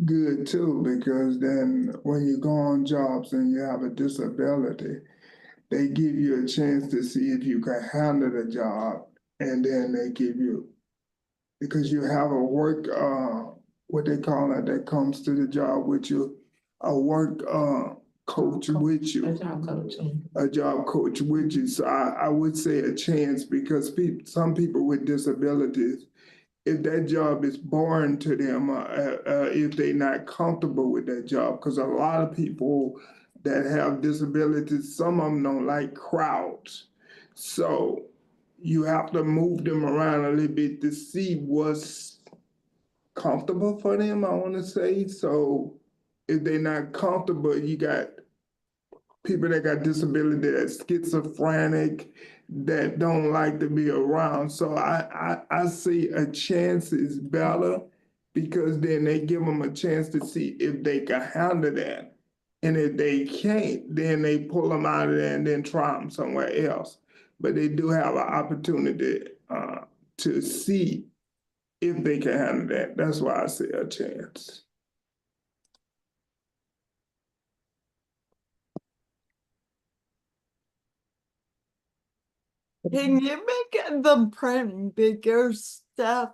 good too, because then when you go on jobs and you have a disability, they give you a chance to see if you can handle the job, and then they give you, because you have a work, what they call it, that comes to the job with you, a work, coach with you. A job coach. A job coach with you. So I would say a chance, because some people with disabilities, if that job is boring to them, if they're not comfortable with that job, because a lot of people that have disabilities, some of them don't like crowds. So you have to move them around a little bit to see what's comfortable for them, I want to say. So if they're not comfortable, you got people that got disability, that's schizophrenic, that don't like to be around. So I see a chance is better because then they give them a chance to see if they can handle that. And if they can't, then they pull them out of there and then try them somewhere else. But they do have an opportunity to see if they can handle that. That's why I see a chance. Can you make the print bigger, Steph?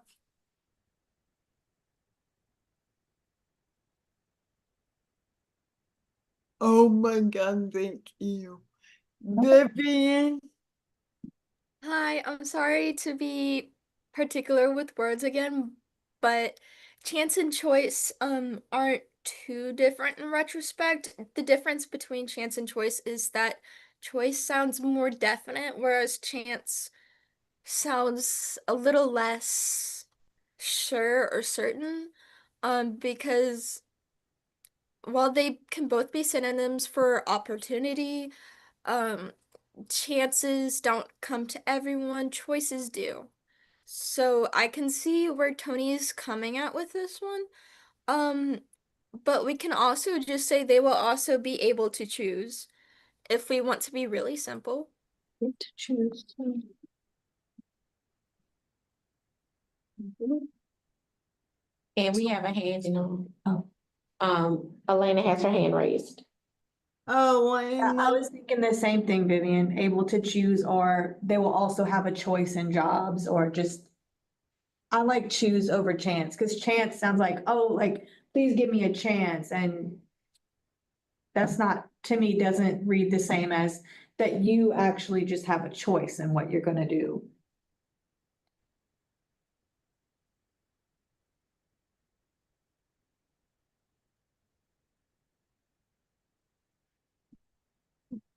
Oh my God, thank you. Vivian? Hi, I'm sorry to be particular with words again, but chance and choice aren't too different in retrospect. The difference between chance and choice is that choice sounds more definite, whereas chance sounds a little less sure or certain. Because while they can both be synonyms for opportunity, um, chances don't come to everyone, choices do. So I can see where Tony's coming at with this one. Um, but we can also just say they will also be able to choose if we want to be really simple. To choose. And we have a hand, Elena has her hand raised. Oh, I was thinking the same thing, Vivian, able to choose, or they will also have a choice in jobs, or just. I like choose over chance, because chance sounds like, oh, like, please give me a chance, and. That's not, to me, doesn't read the same as that you actually just have a choice in what you're gonna do.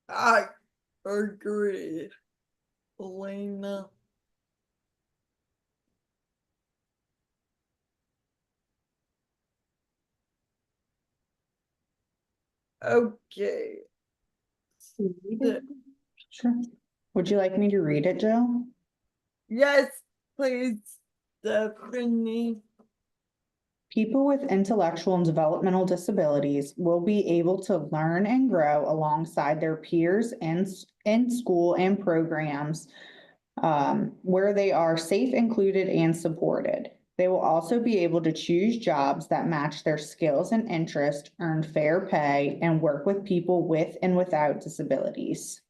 I agree, Elena. Okay. Sure. Would you like me to read it, Joe? Yes, please, Stephanie. People with intellectual and developmental disabilities will be able to learn and grow alongside their peers in school and programs where they are safe, included, and supported. They will also be able to choose jobs that match their skills and interest, earn fair pay, and work with people with and without disabilities.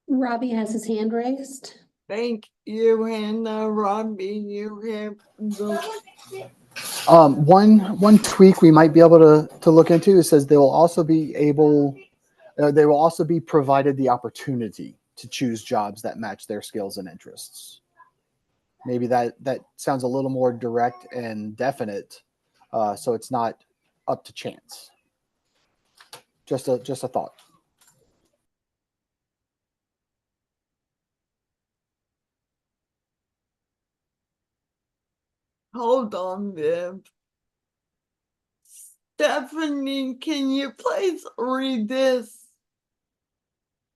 Robbie has his hand raised. Thank you, Hannah. Robbie, you have the. One tweak we might be able to look into, it says they will also be provided the opportunity to choose jobs that match their skills and interests. Maybe that sounds a little more direct and definite, so it's not up to chance. Just a thought. Hold on, Viv. Stephanie, can you please read this?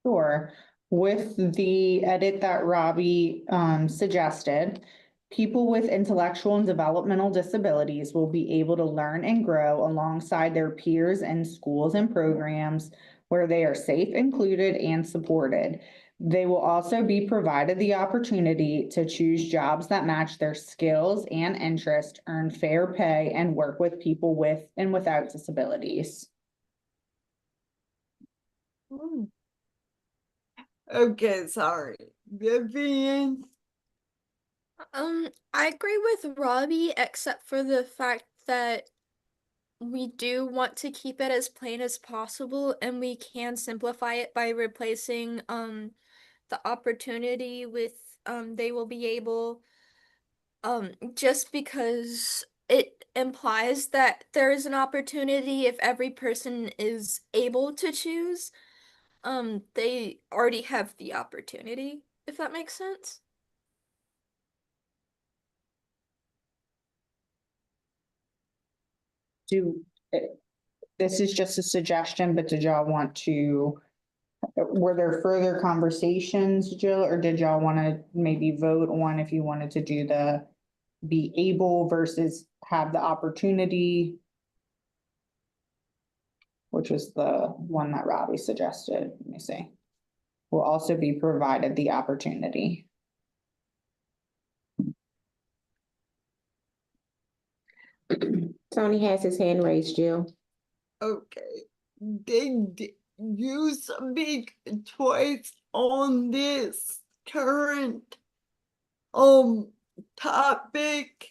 Sure. With the edit that Robbie suggested, people with intellectual and developmental disabilities will be able to learn and grow alongside their peers in schools and programs where they are safe, included, and supported. They will also be provided the opportunity to choose jobs that match their skills and interest, earn fair pay, and work with people with and without disabilities. Okay, sorry. Vivian? I agree with Robbie, except for the fact that we do want to keep it as plain as possible, and we can simplify it by replacing the opportunity with they will be able, just because it implies that there is an opportunity if every person is able to choose. They already have the opportunity, if that makes sense. This is just a suggestion, but did y'all want to, were there further conversations, Jill, or did y'all want to maybe vote on if you wanted to do the be able versus have the opportunity? Which was the one that Robbie suggested, let me see. Will also be provided the opportunity. Tony has his hand raised, Jill. Okay, did you speak twice on this current topic?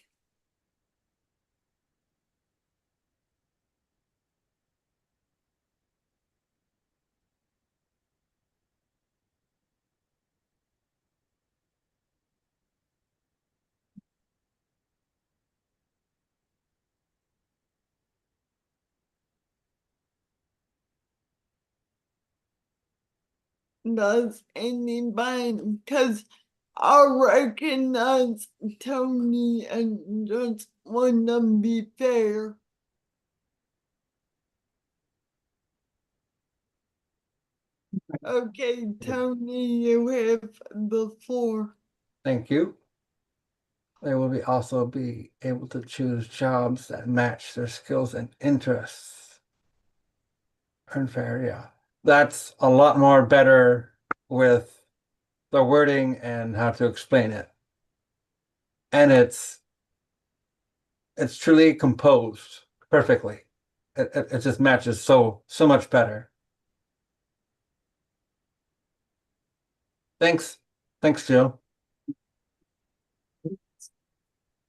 Does anybody, because I recognize Tony and just want to be fair. Okay, Tony, you have the floor. Thank you. They will also be able to choose jobs that match their skills and interests. Unfair, yeah. That's a lot more better with the wording and how to explain it. And it's truly composed perfectly. It just matches so much better. Thanks, Jill.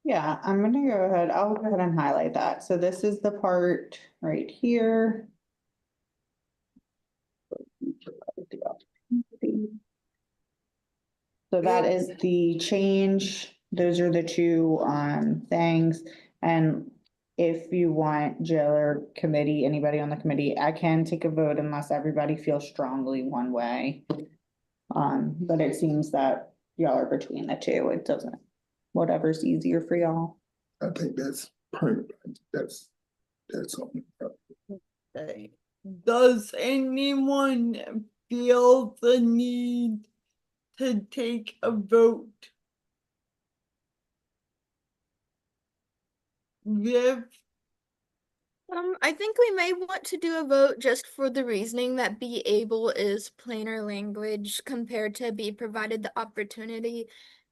Yeah, I'm gonna go ahead, I'll go ahead and highlight that. So this is the part right here. So that is the change. Those are the two things. And if you want, Jill or committee, anybody on the committee, I can take a vote unless everybody feels strongly one way. But it seems that y'all are between the two. It doesn't, whatever's easier for y'all. I think that's perfect. That's something. Okay. Does anyone feel the need to take a vote? Viv? I think we may want to do a vote just for the reasoning that be able is plainer language compared to be provided the opportunity.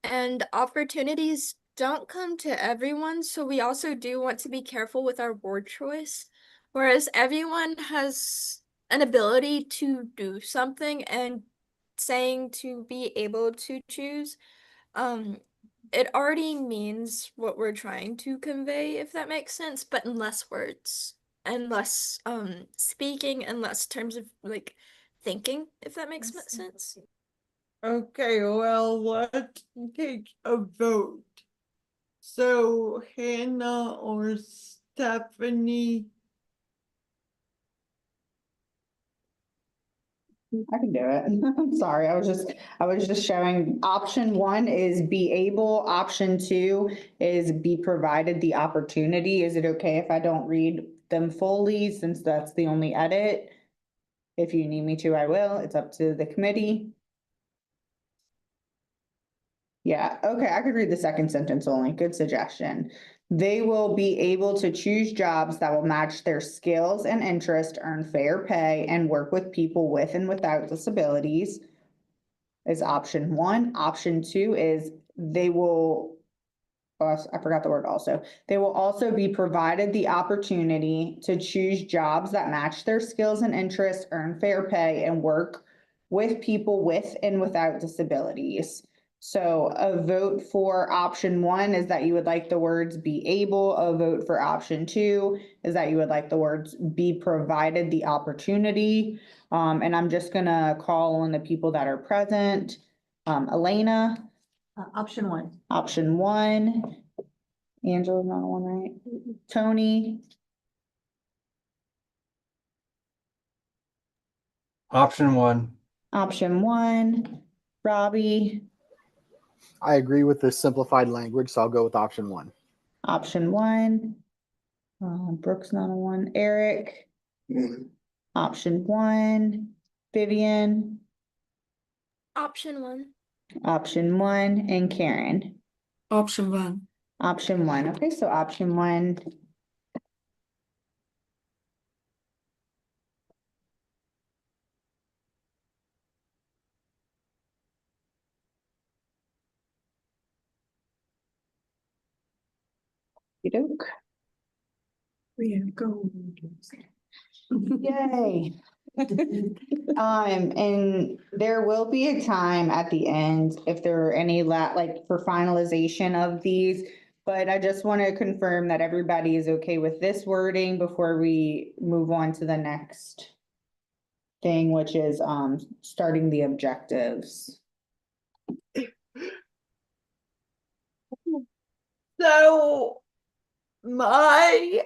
And opportunities don't come to everyone, so we also do want to be careful with our word choice. Whereas everyone has an ability to do something, and saying to be able to choose, it already means what we're trying to convey, if that makes sense, but in less words and less speaking and less terms of like thinking, if that makes sense. Okay, well, let's take a vote. So Hannah or Stephanie? I can do it. I'm sorry. I was just showing option 1 is be able, option 2 is be provided the opportunity. Is it okay if I don't read them fully since that's the only edit? If you need me to, I will. It's up to the committee. Yeah, okay, I could read the second sentence only. Good suggestion. They will be able to choose jobs that will match their skills and interests, earn fair pay, and work with people with and without disabilities. Is option 1. Option 2 is they will, I forgot the word also. They will also be provided the opportunity to choose jobs that match their skills and interests, earn fair pay, and work with people with and without disabilities. So a vote for option 1 is that you would like the words be able. A vote for option 2 is that you would like the words be provided the opportunity. And I'm just gonna call on the people that are present. Elena. Option 1. Option 1. Angela's not on, right? Tony. Option 1. Option 1. Robbie. I agree with the simplified language, so I'll go with option 1. Option 1. Brooke's not a one. Eric, One. option one. Vivian, Option 1. option one, and Karen, Option one. option one. Okay, so option one. Okey-doke. Yay. And there will be a time at the end if there are any like for finalization of these. But I just want to confirm that everybody is okay with this wording before we move on to the next thing, which is starting the objectives. So my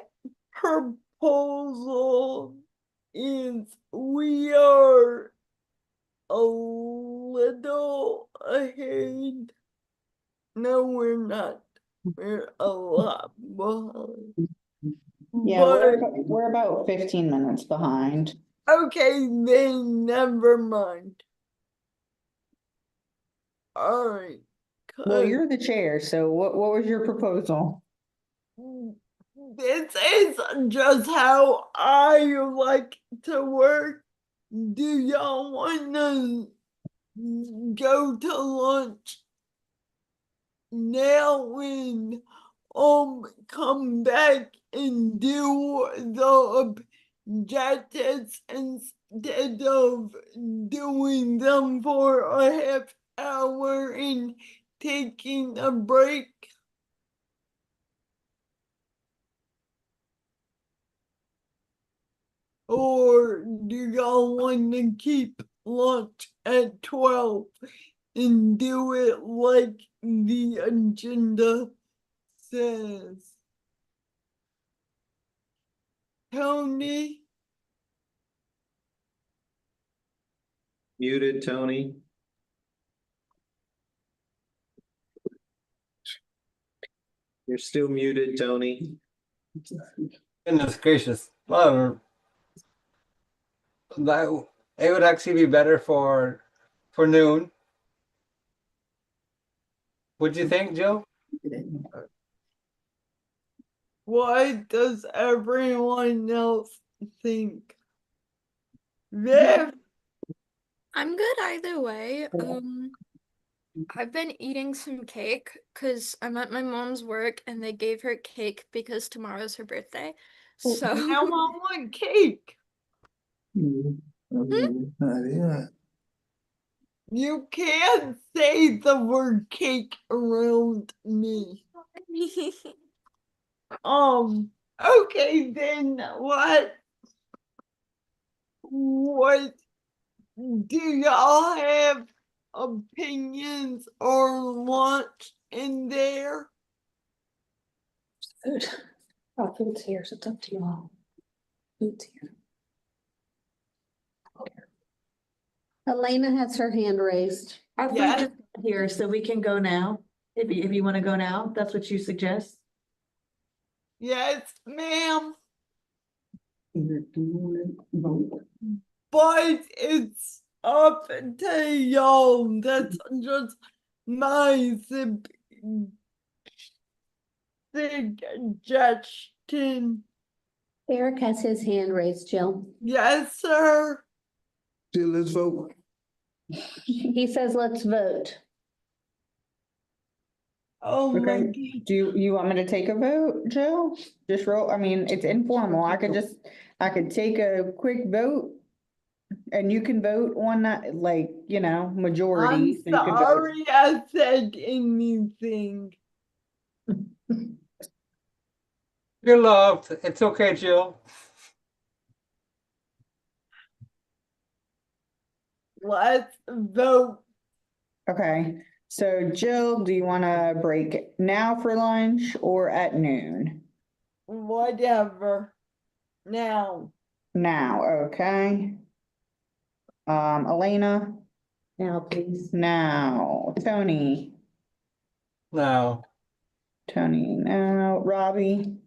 proposal is we are a little ahead. No, we're not. We're a lot behind. Yeah, we're about 15 minutes behind. Okay, then never mind. All right. Well, you're the chair, so what was your proposal? This is just how I like to work. Do y'all want to go to lunch now and come back and do the objectives instead of doing them for a half hour and taking a break? Or do y'all want to keep lunch at 12 and do it like the agenda says? Tony? Muted, Tony. You're still muted, Tony. Goodness gracious. Well, that it would actually be better for noon. Would you think, Joe? What does everyone else think? Viv? I'm good either way. I've been eating some cake because I'm at my mom's work and they gave her cake because tomorrow's her birthday. So Now I want cake. You can't say the word cake around me. Okay, then what do y'all have opinions or lunch in there? Food. Oh, food's here, so it's up to you all. Food's here. Elena has her hand raised. Our food Yes. is here, so we can go now. If you want to go now, that's what you suggest. Yes, ma'am. But it's up to y'all. That's just my suggestion. Eric has his hand raised, Jill. Yes, sir. Still, let's vote. He says, let's vote. Oh my Okay. God. Do you want me to take a vote, Joe? Just roll, I mean, it's informal. I could take a quick vote. And you can vote on that, like, majority. I'm so you can vote. sorry I said anything. You're loved. It's okay, Jill. Let's vote. Okay, so Jill, do you want to break now for lunch or at noon? Whatever. Now. Now, okay. Elena, Now, please. now, Tony, No. now, Robbie,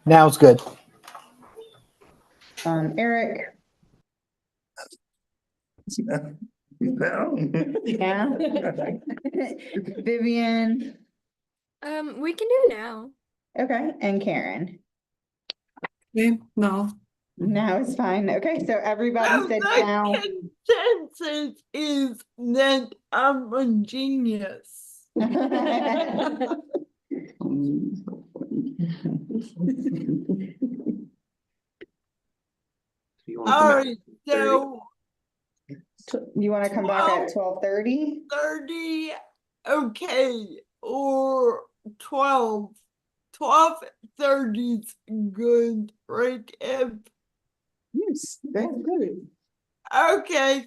Now it's good. Eric? No. Yeah. Vivian? We can do now. Okay, and Karen? Okay, no. Now it's fine. Okay, so everybody No, said the now. consensus is that I'm a genius. You wanna come All back right, at 30? so You want to come back at 12:30? 30, okay, or 12. 12:30's good, right, Eb? Yes, that's good. Okay,